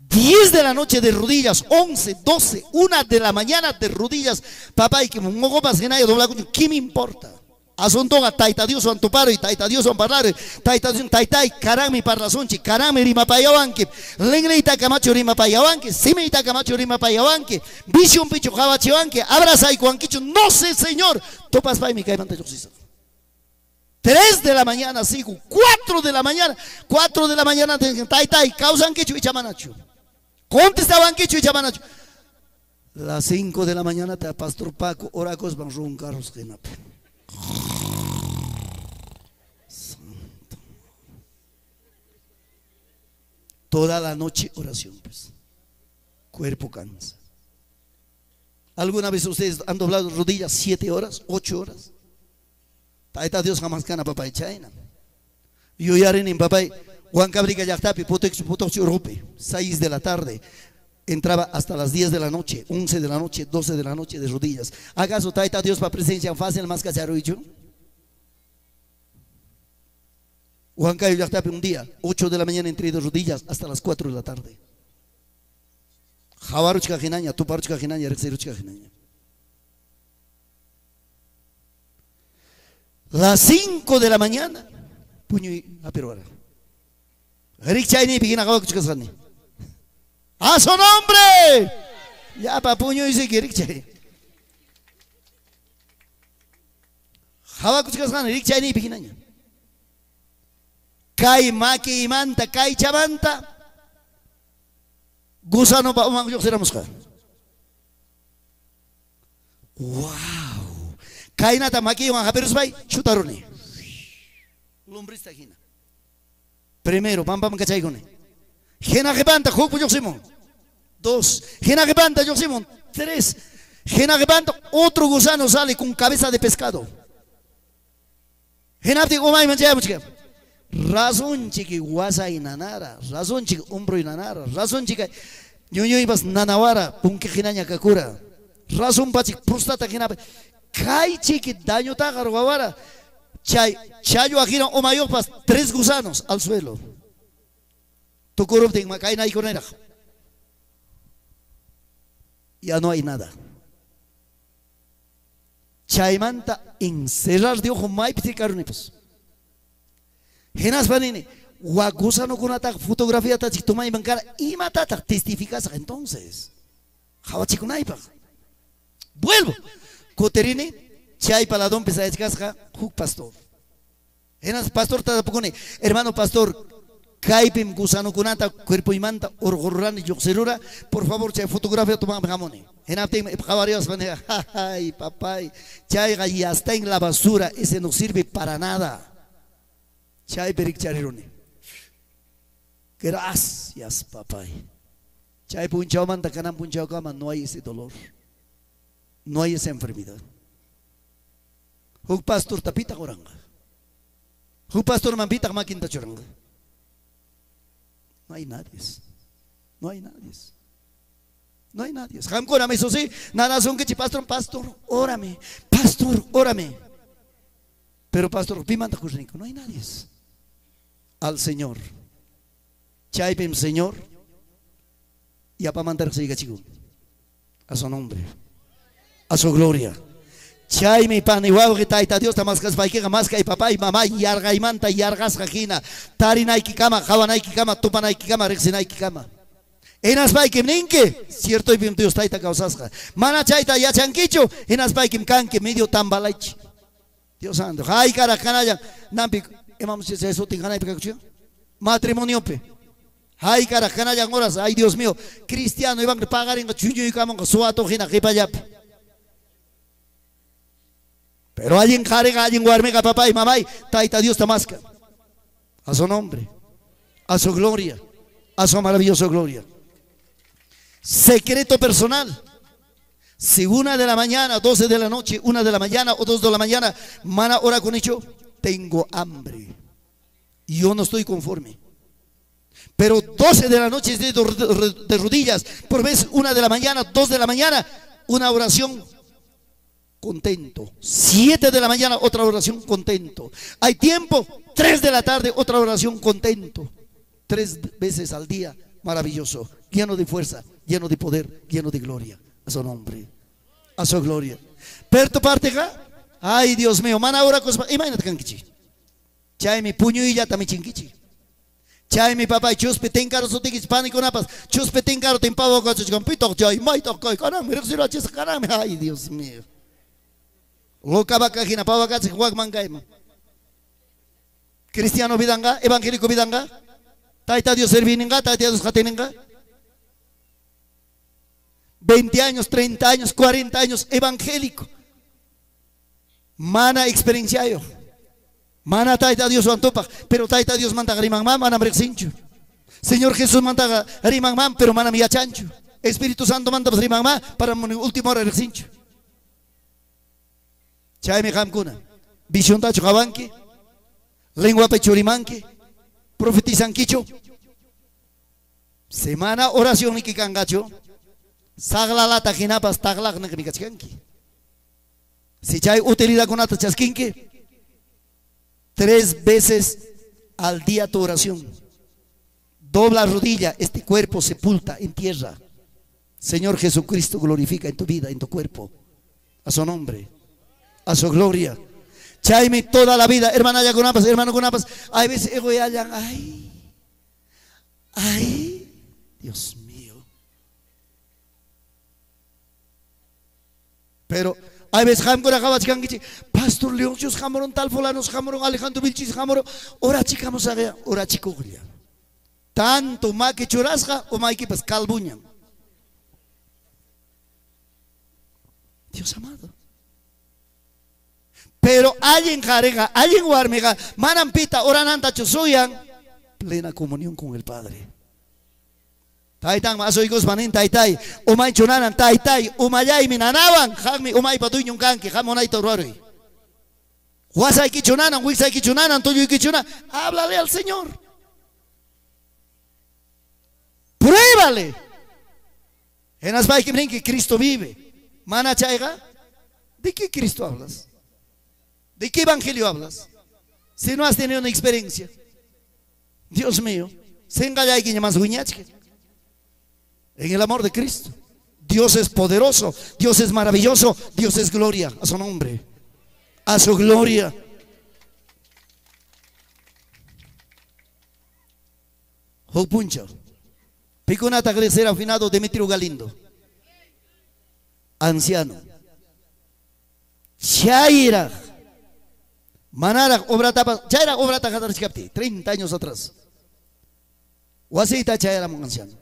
10 de la noche de rodillas, 11, 12, 1 de la mañana de rodillas. Papá, y que me mogo más que nadie dobla, ¿qué me importa? Asunto taita Dios o antuparo y taita Dios o amparar, taita Dios, taita y carami parrazonchi, carami rima payawanque, lengreita camacho rima payawanque, simeita camacho rima payawanque, visión picho jabachiwanque, abraza y cuanquicho, no sé, señor, topas pa y mi caimante yoxisa. 3 de la mañana, sigo, 4 de la mañana, 4 de la mañana, taita y causan quecho y chamanacho. Contestaban quecho y chamanacho. Las 5 de la mañana, te pastor Paco, oracos van roncarros que nape. Santo. Toda la noche oración, pues. Cuerpo cansa. ¿Alguna vez ustedes han doblado rodillas 7 horas, 8 horas? Taita Dios jamás cana papá y chaina. Yo ya en papá Juan Cabrica Yachtapi, Potoxi Urupe, 6 de la tarde. Entraba hasta las 10 de la noche, 11 de la noche, 12 de la noche de rodillas. ¿Acaso taita Dios para presencia fácil más que hacer hoy? Juan Cayo Yachtapi un día, 8 de la mañana entre de rodillas hasta las 4 de la tarde. Javaruchka Ginaña, Tuparuchka Ginaña, Rexeruchka Ginaña. Las 5 de la mañana, puño y aperuara. Rick Chayni, Pigina Gawakuchkasani. ¡A su nombre! Ya papuño dice que Rick Chayni. Gawakuchkasani, Rick Chayni, Pigina. Kai maki imanta, kai chavanta. Gusano pa umang yok seramos ka. Wow. Kai nata maki yung haperus bay, chutarone. Lumbrista hina. Primero, pam pam kachay kone. Gena gebanta, jugo yok simon. 2. Gena gebanta, yok simon. 3. Gena gebanta, otro gusano sale con cabeza de pescado. Gena te umay manchaya muchka. Razón chiqui guasa y nanara, razón chiqui hombro y nanara, razón chiqui ñoño ibas nanawara, punque ginaña kakura, razón pachi prostata gina, kai chiqui daño tagarwawara, chayo ajina o mayor pas 3 gusanos al suelo. Tocorop de macay na iconera. Ya no hay nada. Chaymanta encerrar de ojo mai piticarunipos. Genas panini, guagusano con ata fotografía ta toma y bancar y matata testificas entonces. Jawachikunaipa. Vuelvo. Coterini, chay paladón pesa echasca, huk pastor. Genas pastor ta pone, hermano pastor, kaipim gusano con ata cuerpo y manta orgorran y yoxerura, por favor, chay fotografía toma jamone. Genapte javarios van ay papay, chay ya está en la basura, ese no sirve para nada. Chay perik charirone. Gracias, papá. Chay punchao manta canam punchao cama, no hay ese dolor. No hay esa enfermedad. Huk pastor tapita goranga. Huk pastor mampita maquinta choranga. No hay nadie. No hay nadie. No hay nadie. Jamcona me sosi, nada son que pastor, órame. Pastor, órame. Pero pastor, pimanta cusnico, no hay nadie. Al Señor. Chaipem Señor. Y a pa mandar que se diga chico. A su nombre. A su gloria. Chay mi pan y guau que taita Dios tamas kas paikega más que papá y mamá yarga y manta yargas jajina tarinay kikama jawanay kikama tupanay kikama rexinay kikama enas paikim ninke cierto y Dios taita causasja mana chaita ya chanquicho enas paikim kanke medio tambalaichi Dios santo ay cara canalla nampi emam se eso tinganay pekachuyo matrimonio pe ay cara canalla horas ay Dios mío cristiano iban a pagar en chuño y cama suato jina kipayap. Pero alguien carga, alguien guarmega, papá y mamá, taita Dios tamasca. A su nombre, a su gloria, a su maravillosa gloria. Secreto personal. Si 1 de la mañana, 12 de la noche, 1 de la mañana o 2 de la mañana, mana ora con hecho, tengo hambre. Y yo no estoy conforme. Pero 12 de la noche de rodillas, por vez 1 de la mañana, 2 de la mañana, una oración contento. 7 de la mañana otra oración contento. Hay tiempo, 3 de la tarde otra oración contento. 3 veces al día, maravilloso, lleno de fuerza, lleno de poder, lleno de gloria. A su nombre, a su gloria. Pero tu parte acá, ay Dios mío, mana ahora cosa, imagínate kankichi. Chay mi puño y ya también chinkichi. Chay mi papá, chuspe ten caro su tiquis pánico napas, chuspe ten caro ten pavo con sus campito, chay, maito, caramba, ay Dios mío. Loca vaca hina pava katsi huag mangaima. Cristiano vidanga, evangélico vidanga. Taita Dios servininga, taita Dios jateninga. 20 años, 30 años, 40 años, evangélico. Mana experiencia yo. Mana taita Dios antopa, pero taita Dios manda rimang mam, mana brexinchu. Señor Jesús manda rimang mam, pero mana mia chanchu. Espíritu Santo manda rimang mam para última hora brexinchu. Chay me hamkuna, visión tacho jabanque, lengua pechurimanque, profetizan quicho, semana oración ni kikangacho, sagla la tajinapas taglak na knikachkanki. Si chay utilidad con ata chasquinque, 3 veces al día tu oración. Dobla rodilla, este cuerpo sepulta en tierra. Señor Jesucristo glorifica en tu vida, en tu cuerpo, a su nombre. A su gloria. Chaime toda la vida, hermana ya con apas, hermano con apas. Hay veces ego y hallan, ay, Dios mío. Pero hay veces jamgora acaba chicangichi, Pastor León, chus jamoron tal fulanos, jamoron Alejandro Vilchis, jamoron, ora chicamos a ora chicoglia. Tanto ma que churasja o ma que pues calbuñan. Dios amado. Pero alguien jarega, alguien guarmega, manampita, orananta chusuyan, plena comunión con el Padre. Taitan masoigos manin taitai, umay chunanan taitai, umayay minanawan, hagmi umay patuñun kanki, hamonay torori. Huasay kichunanan, huisay kichunanan, tuyo kichunanan, háblale al Señor. Pruébale. En las que Cristo vive. Mana chaiga, ¿de qué Cristo hablas? ¿De qué evangelio hablas? Si no has tenido una experiencia. Dios mío, en el amor de Cristo. Dios es poderoso, Dios es maravilloso, Dios es gloria a su nombre, a su gloria. Jopuncho, Picunata crecer afinado Demetrio Galindo, anciano. Chaira. Manara obra tapa, chaira obra tajadar chikapti, 30 años atrás. Guasita chaira mon anciano.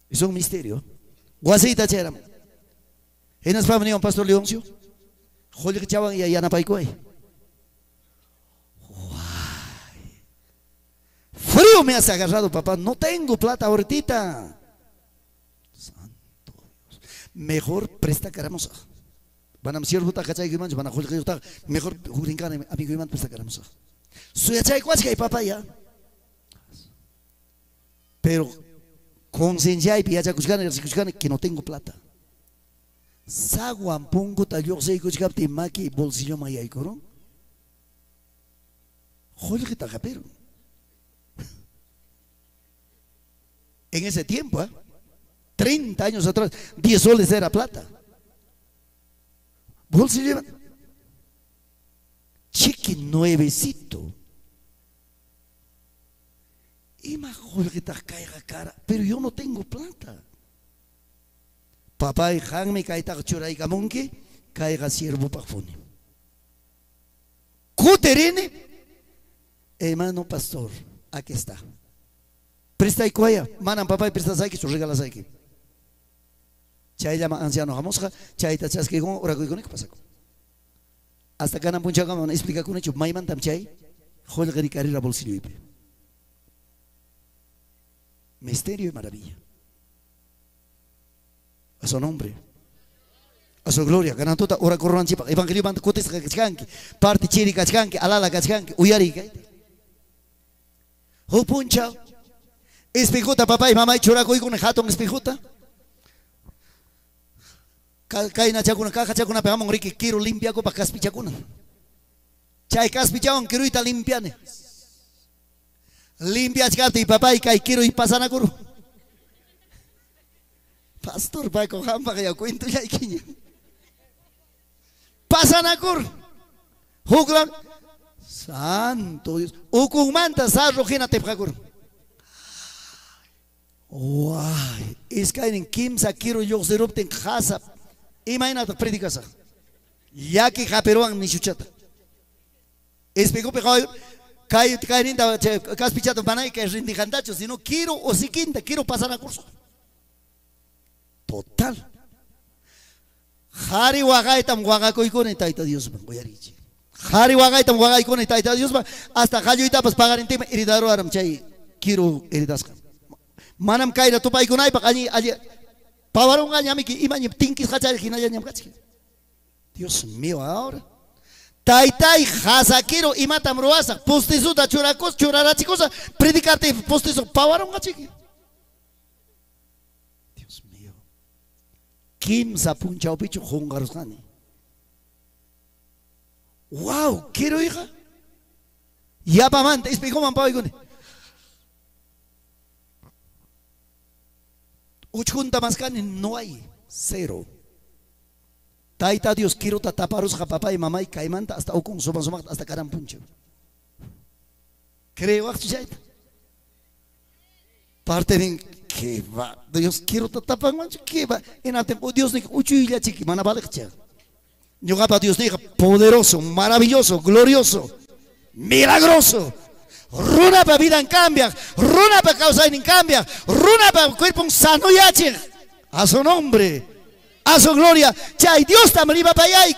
Es un misterio. Guasita chaira. En las familias un pastor Leoncio. Joder que chavan y allá na paicoy. Frío me has agarrado, papá. No tengo plata ahorita. Santo Dios. Mejor presta caramosa. Van a decir juta cachay guimán, van a jugar juta mejor jurincan amigo guimán presta caramosa. Suya chay cuasca y papá ya. Pero conciencia y piacha cuscana que no tengo plata. Saguan pongo tallo sei cuscapti maki bolsillo maya y coro. Joder que tajapero. En ese tiempo, 30 años atrás, 10 soles era plata. bolsillo chiqui nuevecito. Y me jolguita caiga cara, pero yo no tengo plata. Papá y Han me caita churay camonque, caiga siervo pafone. Cuterine, hermano pastor, aquí está. Presta y cuaya, manan papá y presta saiki, su regalas aquí. Chay llama anciano jamosja, chay tachas que con ora con qué pasa. Hasta que no puncha como explica con hecho, maiman tam chay, jolgari carrera bolsillo ipe. Misterio y maravilla. A su nombre, a su gloria. Ganantota ora corran chipa. Evangelio banda cotes kachkanki, parte chiri kachkanki, alala kachkanki, uyari kai. Ho puncha. Espejota papá y mamá y choraco y con el jato en espejota. Kaina chakuna caja chakuna pegamos rique quiero limpia copa caspi chakuna. Chay caspi chakun quiero ita limpiane. Limpia chate y papá y kai quiero y pasan a curu. Pastor pa con hampa que ya cuento ya ikinya. Pasan a curu. Juglan santo Dios. Ukun manta sarro jena te paguru. Guay, es que en Kimsa quiero yo ser en casa. Imagínate, predicasa. Ya que japeroan ni chuchata. Es pegó pegado. Cae rinda, caspichato banay que rindi jandacho. Si no quiero o si quinta, quiero pasar a curso. Total. Hari wagay tam wagakoy con etaita Dios man. Voy a decir. Hari wagay tam wagay con etaita Dios man. Hasta hallo y tapas pagar en tema heredaro aram chay. Quiero heredasca. Manam kaira tu pai kunai pak ani aja pawarong aja miki imanya tingkis kacar hinaya nyam kacik. Dios mío ahora. Tai hasakiro imatam roasa postizo da churacos churarachikosa predicarte postizo pawarong kacik. Dios mío. Kim sa punchao pichu hongaros kani. Wow, quiero hija. Ya pamante, espejo man pawai kuni. Uchunta mascani no hay, cero. Taita Dios quiero taparos a papá y mamá y caimanta hasta o con soma hasta carampuncho. Creo que parte de que va Dios quiero tapar mancho que va en el tiempo Dios dijo uchuilla chiqui manabalechcha. Yo gapa Dios dijo poderoso, maravilloso, glorioso, milagroso. Runa para vida en cambia, runa para causa en cambia, runa para cuerpo sano y hache. A su nombre, a su gloria. Chay Dios también iba para allá.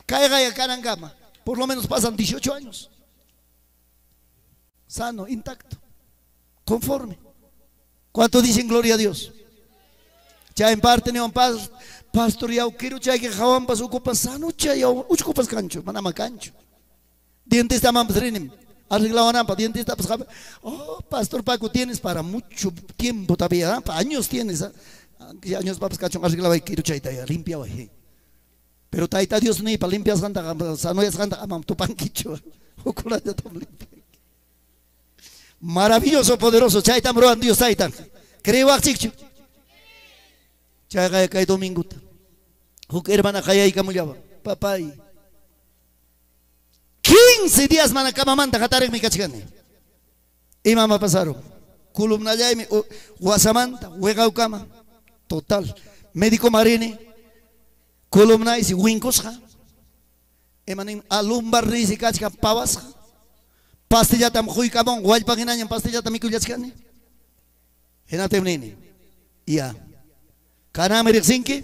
Caiga y carangama. Por lo menos pasan 18 años. Sano, intacto, conforme. ¿Cuánto dicen gloria a Dios? Ya en parte neon pastor ya quiero chay que jawan pas ocupas sano chay ya ocupas cancho, manama cancho. Dientes tamam trenim. Arreglaban para dientes, pues, oh, pastor Paco, tienes para mucho tiempo todavía, para años tienes, años papas cachón, arreglaba y quiero chaita, limpia, pero taita Dios ni para limpias ganta, sanoyas ganta, amam tu panquicho, maravilloso, poderoso, chaita, broan Dios taita, creo a chicho, chaga cae domingo, hook hermana calla y camullaba, papá. 15 días manacama manta jatarek mi cachigane. Y mamá pasaron. Kulumna ya mi guasamanta, huegaukama. Total. Médico marine. Kulumna y si winkosja. Emanin alumbar risi cachiga pavasja. Pastilla tam hui kabon, guay paginañan pastilla tam mikuyachigane. Henate nene. Ya. Kaname sinki.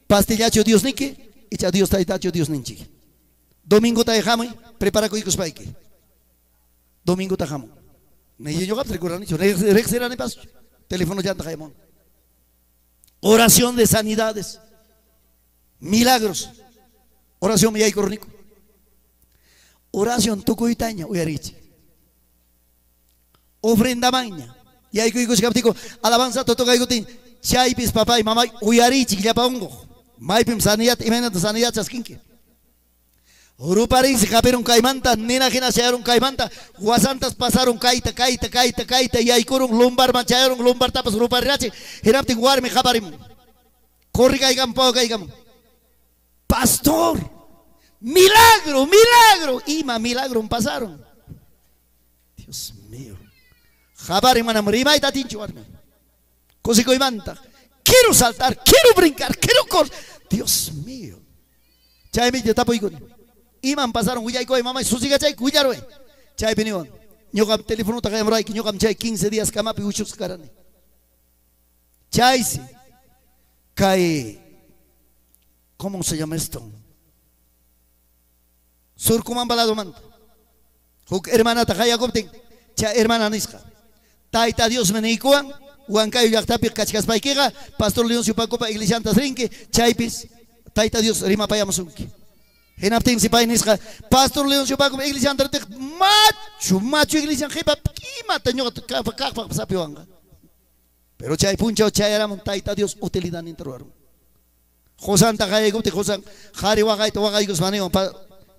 Pastillacho Dios niki. Y cha Dios taitacho Dios ninchi. Domingo ta dejamos, prepara con hijos paike. Domingo ta dejamos. Ne yo gap recuerdan dicho, será ne paso. Teléfono ya ta dejamos. Oración de sanidades. Milagros. Oración mi hay cornico. Oración tuco itaña, uyarich. Ofrenda maña. Y hay que hijos captico, alabanza toto gaigotin. Chaipis papá y mamá, uyarich ya paungo. Maipim sanidad y menos sanidad chasquinque. Uruparin se caperon caimanta, nena que nacearon caimanta, guasantas pasaron caita, y ahí corun lumbar mancharon, lumbar tapas, uruparache, herapti guarme japarim. Corri caigam, pao caigam. pastor, milagro, milagro. Ima milagro pasaron. Dios mío. Jabar hermana Marima y tatincho arme. Cosico y manta. Quiero saltar, quiero brincar, quiero correr. Dios mío. Chay me tapo y con. Iman pasaron huyay ko mamá susiga chay cuyaro. Chay venido. Ñogam teléfono ta kayam ray que ñogam chay 15 días kama pi uchus karane. Chay si. Cae. ¿Cómo se llama esto? Surkuman balado manta. Huk hermana ta kaya kopten. Chay hermana nisqa. Taita Dios me neikuan. Huancayo yactapi cachcas paiquega, pastor León Sipacopa, iglesia antas rinque, chaipis, taita Dios, rima payamusunki. Henaptin si painisca, pastor León Sipacopa, iglesia antas macho, iglesia jepa, kima taño, capa, sapiwanga. Pero chay puncha o chay aramon, taita Dios, utilidad interrogaron. Josanta Gayego, te Josan, Jari Wagay, Wagay Gusmaneo,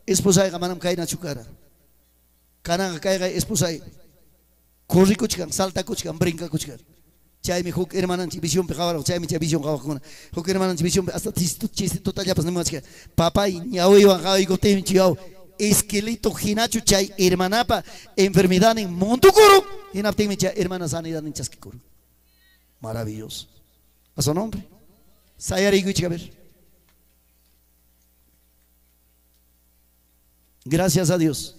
esposa de Gamanam Kaina Chukara. Cananga Kaiga, esposa. Corri kuchkan, salta kuchkan, brinca kuchkan. Chay mi huk hermanan visión pejawara, chay mi visión kawakuna. Huk hermanan visión hasta chiste total ya pas no que papá y ñawi wangao y gotem chiao. Esqueleto ginacho chay hermanapa enfermedad en mundo coro. Y napte mi chay hermana sanidad en chasquicoro. Maravilloso. A su nombre. Sayari guichiga ver. Gracias a Dios.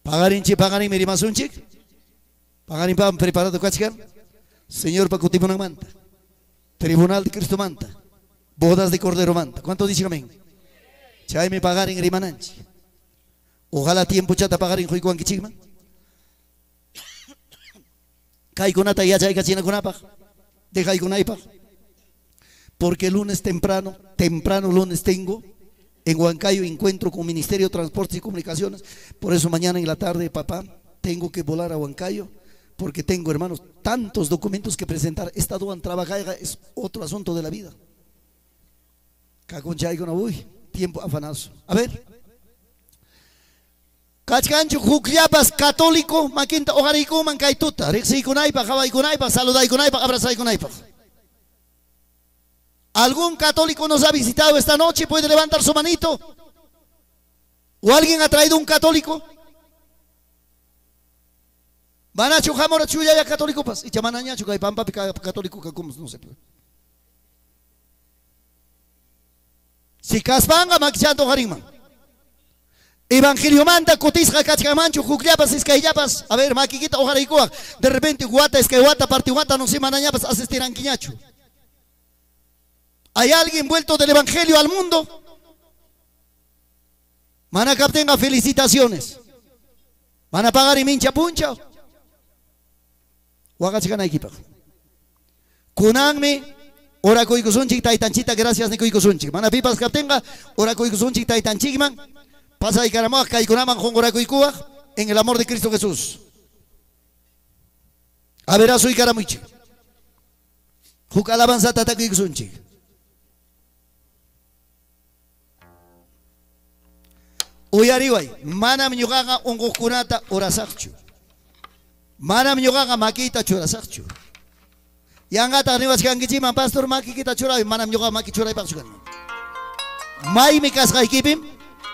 Pagarin merimasunchik. Pagarin pam preparado kachkan. Señor Pacutimunang manta. Tribunal de Cristo manta. Bodas de Cordero manta. ¿Cuánto dicen amén? Chay me pagarin rimananchi. Ojalá tiempo chata pagarin juiguan kichigman. Kai kunata ya chay kachina kunapaj. Deja kunaipa. Porque el lunes temprano lunes tengo. En Huancayo encuentro con Ministerio de Transportes y Comunicaciones. Por eso mañana en la tarde, papá, tengo que volar a Huancayo. Porque tengo, hermanos, tantos documentos que presentar. Esta aduan trabajada es otro asunto de la vida. Uy, tiempo afanazo. A ver. Kachkancho, Jucliapas, católico, Maquinta, Ojarico, Mancaituta, Rexi Kunaipa, Javai Kunaipa, Saludai Kunaipa, Abrazai Kunaipa. ¿Algún católico nos ha visitado esta noche? ¿Puede levantar su manito? ¿O alguien ha traído un católico? Manacho jamora chuya ya católico pas y chamanaña chuca y pampa pica católico que como no se puede. Si caspanga maquiando jarima. Evangelio manda cotisca cachamancho jucliapas escaillapas. A ver, maquiquita ojaricoa. De repente guata escaiguata partiguata no se manañapas asistirán quiñacho. ¿Hay alguien vuelto del evangelio al mundo? Manacap tenga felicitaciones. Van a pagar y mincha puncha. Huagachicana equipa. Kunangme, ora koikusunchik taitanchita, gracias ni koikusunchik. Mana pipas kaptenga, ora koikusunchik taitanchikman. Pasa y caramoa, kaikunaman con ora koikua en el amor de Cristo Jesús. A ver, soy caramuchi. Jukalabanza tata koikusunchik. Uyariway, manam ñuqaqa unquqkunata urasaqchu. Manam ñuqaqa makita churasaqchu. Yanqata niwachkankichiman pastor makikita churay, manam ñuqaqa maki churaypaqchu kanman. Maymi kasqaykipim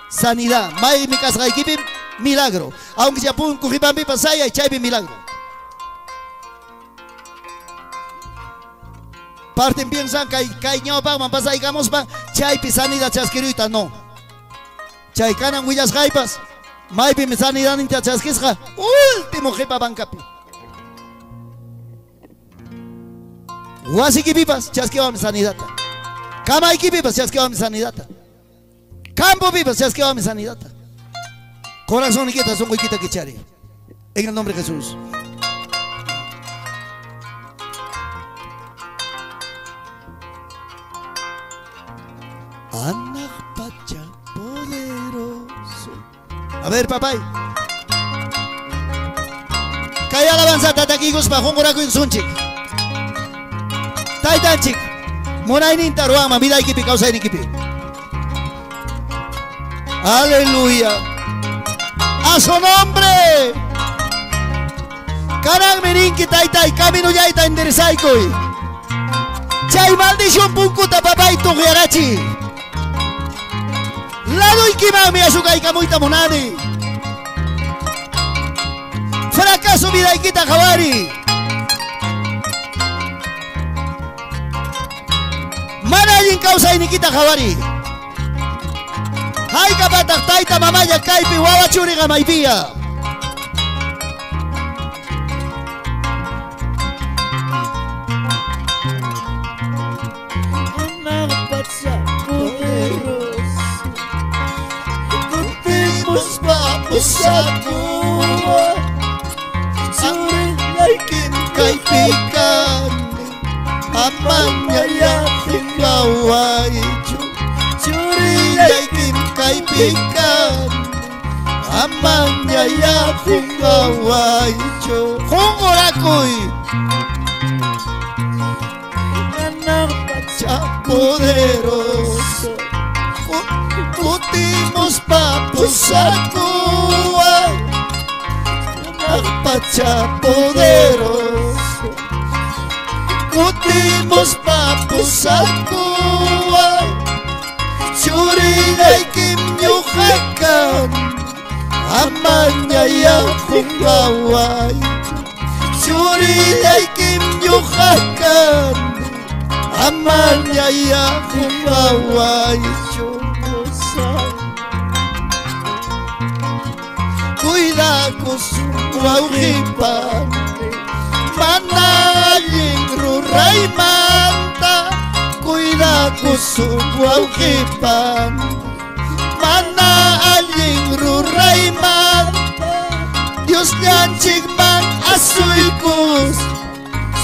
sanidad, maymi kasqaykipim milagro. Aunque sea kujipanpi pasaya y chaypi milagro. Parten piensan kay ñawpaqman pasaykamuspa chaypi sanidad chasquiruyta no. Chay kanan huillas jaipas, maypi me sanidad inta chasquisqa, último jepa bancapi. Huasiki pipas, chasquewa mi sanidata. Kamaiki pipas, chasquewa mi sanidata. Campo pipas, chasquewa mi sanidata. Corazón y quieta, son huiquita que chare. En el nombre de Jesús. Ana Pacha. Poderoso. A ver, papá. Kaya alabanza tatakigos pa hongorako yung sunchik. Taitanchik. Monay nin taruang mamida ikipi kausay ni kipi. Aleluya. A su nombre. Karang meninki taitai camino yaita enderezay koy. Chay maldición punkuta papay tugyarachi. Lado y kimami asukay kamuita monani. Fracaso vida y quita jabari. Manayin causa y nikita jabari. Hay kapatak taita mamaya kaipi wawa churiga maipia. Usaku Curi laikin Kay pikan Amanya yakin lawaichu Curi Yaikin kay pikan Amanya yakin lawaichu Kung orakoy Anak baca poderoso Kutimos papusaku Pacha poderoso Kutimos papusaku Churiday kim yuhakan Amanya yakong laway Churiday kim yuhakan Amanya yakong laway Cuida con su guaujipan Manaling ruray manta Cuida con su guaujipan Manaling ruray manta Dios nyanchig mang asuykus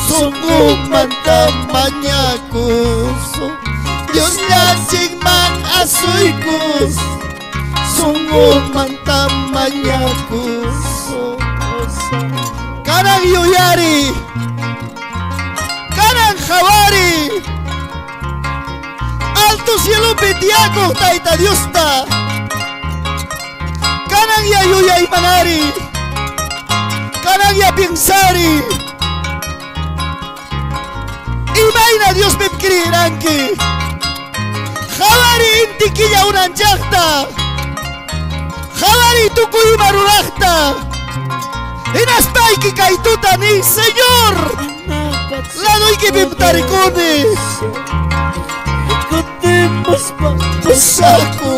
Sungguh mantap manyakus Dios nyanchig mang asuykus Sungguh mantap manyakus Kanang yuyari Kanang jawari Alto cielo pitiaco taita Diosta Kanang ya yuya imanari Kanang ya pingsari Imaina Dios me kriranki Jawari intiquilla unanchakta Jawari tukuy marurachta Inaspayki kaituta ni Señor Ladoy que pimtarikuni Kutimos Pusaku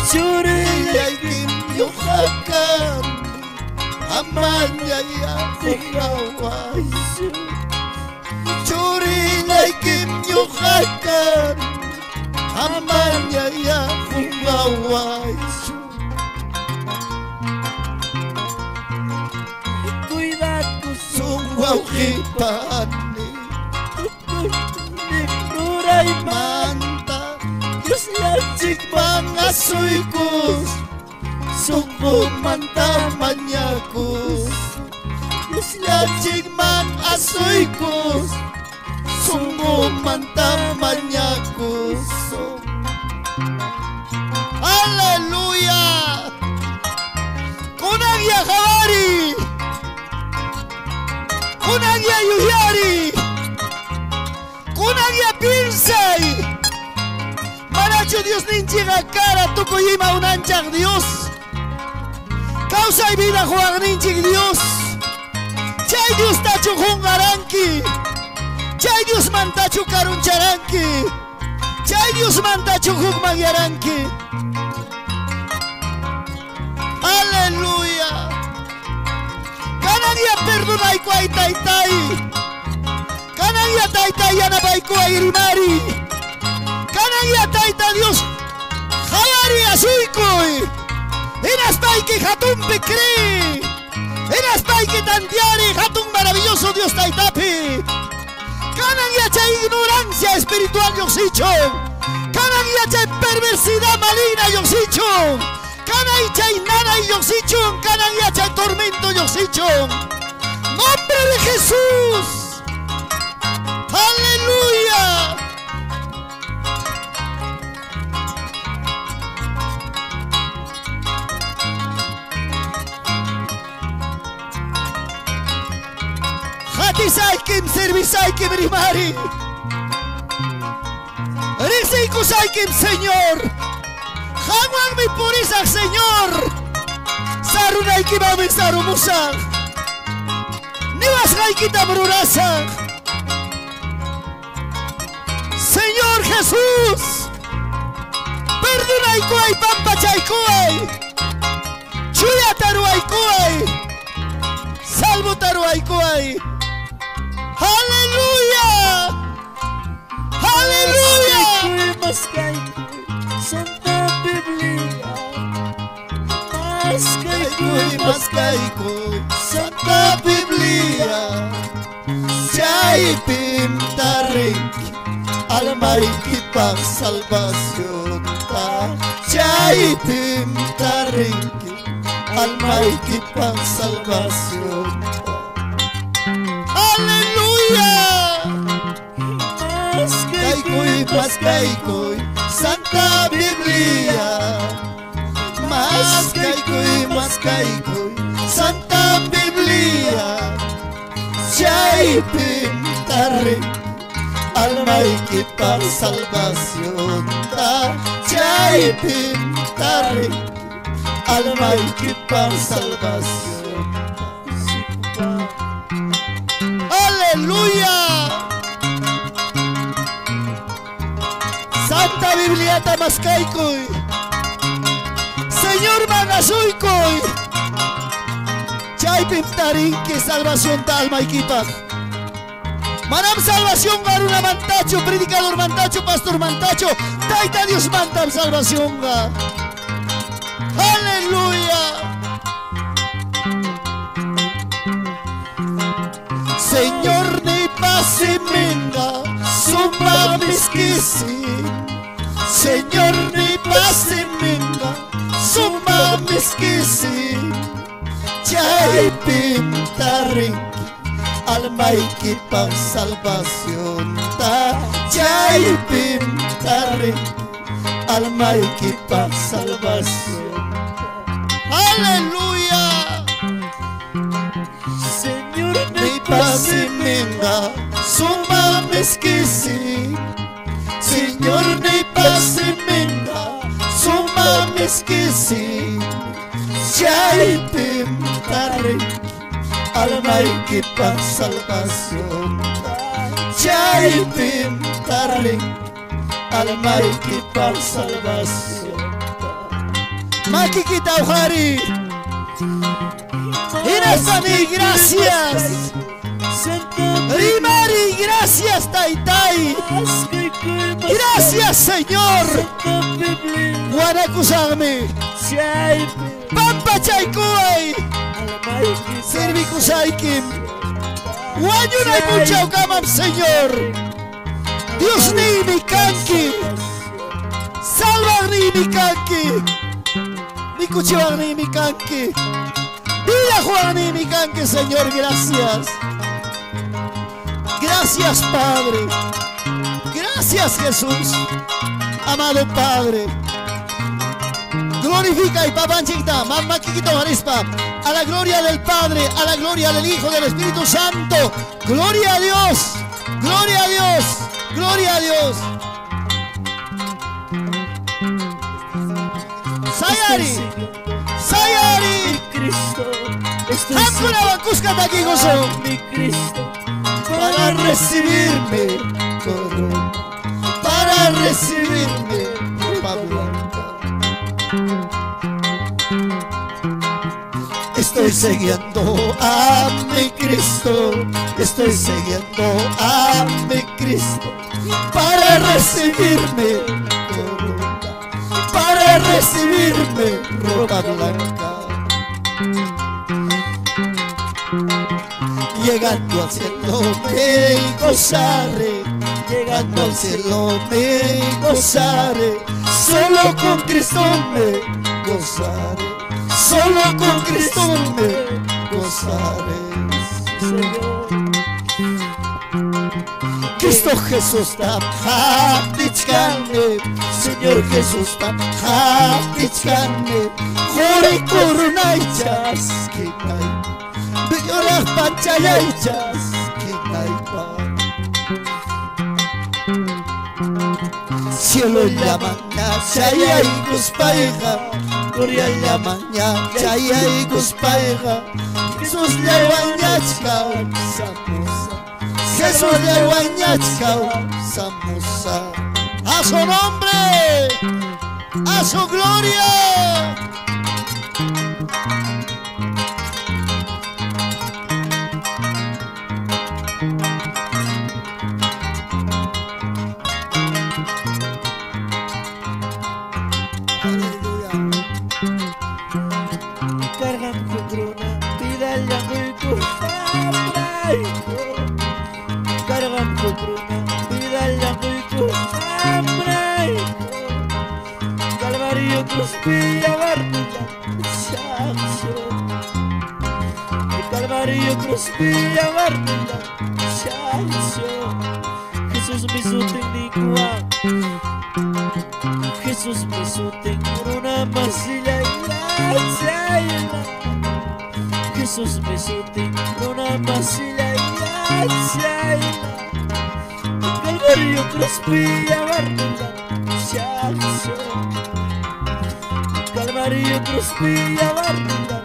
Curi Yaikim yuhakan Amanya yakong laway Churi yaikim yuhakan Amanya yakong laway Cuidado Sungwauhipani Ruray Manta Diyos nyanchig Mga suykus Sungguh mantap manyakus Diyos nyanchig man asuykus Sungguh mantap manyakus Haleluya Kunang ya jawari Kunang ya yuhyari Kunang ya pinsay Manacho Dios ninchiga cara tukuyima unanchak Dios Causa y vida juan ninchig Dios Chay Dios tacho jungaranki Chay Dios mantacho karuncharanki Chay Dios mantacho jugmagyaranki Aleluya Kanang ya perdonay ko ay taytay Kanang ya taytay yanabay ko ay rimari Kanang ya tayta Dios Jawari asuykoy Inaspay que hatun pikri Inaspay que tantiari hatun maravilloso Dios taytapi Kanang ya chay ignorancia espiritual yoxichon Kanang ya chay perversidad maligna yoxichon Kanang ya chay nana yoxichon Kanang ya chay tormento yoxichon Nombre de Jesús Aleluya Hatisay kim servisay kim rimari Así kusaykim, Señor. Hawang mi purisak, Señor. Sarunaykiman sarumusak. Niwasqaykita brurasak. Señor Jesús. Perdonaykuay pampachaykuay. Chuyataruaykuay. Salvotaruaykuay. Aleluya. Aleluya. Santa Biblia. Maskaykuy, Santa Biblia. Chay pintarik. Almay kipang salvación ta. Chay pintarik. Almay kipang salvación ta. Aleluya. Maskaykuy, Santa Biblia. Maskaykuy, Santa Biblia. Chay pintarik. Almay kipang salvación ta. Chay pintarik. Almay kipang salvación ta. Aleluya. Santa Biblia Tamaskaykuy. Señor Manasuykuy. Chay pintarinki salvación ta alma equipa. Manam salvación garuna mantacho, predicador mantacho, pastor mantacho. Taita Dios mantam salvación ga. Aleluya. Señor ni pase menga, suma miskisi. Señor ni pase menga, suma miskisi. Chay pintaring. Almay kipang salvación ta. Chay pintaring. Almay kipang salvación ta. Aleluya. Señor Ni pasimenga suma miskisi. Señor ni pasimenga suma miskisi. Chay pintaring. Almay kipang salvación ta. Chay pintaring. Almay kipang salvación ta. Makikita hari. Inasani, gracias. Rimari, gracias, Taitai. Gracias, Señor. Guanakusami. Pampa Chaykuay. Servikusaykim. Guanyunay muchaw kamam, Señor. Dios ni mi kanki. Salva ni mi kanki. Ni kuchiwang ni mi kanki. Vida Juan y mi canque, Señor, gracias. Gracias, Padre. Gracias, Jesús. Amado Padre. Glorifica y papanchita, mamá Kikito Marispa. A la gloria del Padre, a la gloria del Hijo, del Espíritu Santo. Gloria a Dios. Gloria a Dios. Gloria a Dios. Sayari. Sayari. Cristo, Hakuna Bakuskata aquí, gozo. mi Cristo, Para recibirme, corona. Para recibirme, ropa blanca. Estoy siguiendo a mi Cristo. Estoy siguiendo a mi Cristo. Para recibirme, corona. Para recibirme, ropa blanca. Llegando al cielo me gozaré, llegando al cielo me gozaré, solo con Cristo me gozaré, solo con Cristo me gozaré. Señor. Cristo Jesús tam haptichkane, Señor Jesús tam haptichkane, jore korunaychas kitay. Lloras panchayaychas cielo llamaña, chaya y cuspaiga, gloria llamaña, chaya y cuspaiga, Jesús le guañachka, samusa, Jesús le guañachka, samusa, a su nombre, a su gloria. Cargan con cruna, pidalla rico, hambraico. Cargan con cruna, pidalla rico, hambraico. Calvario cruz pilla barnilla, chacho. Calvario cruz pilla barnilla, chacho. Jesús me sostiene, Jesús me sostiene con una masilla y Jesús me sostiene con una masilla y Calvario cruz pilla barnilla, chacho. Calvario cruz pilla barnilla,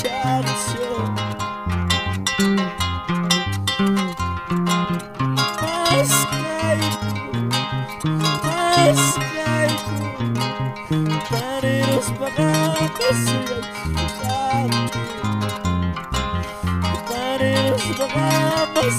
chacho. Tareros pagados y tareros pagados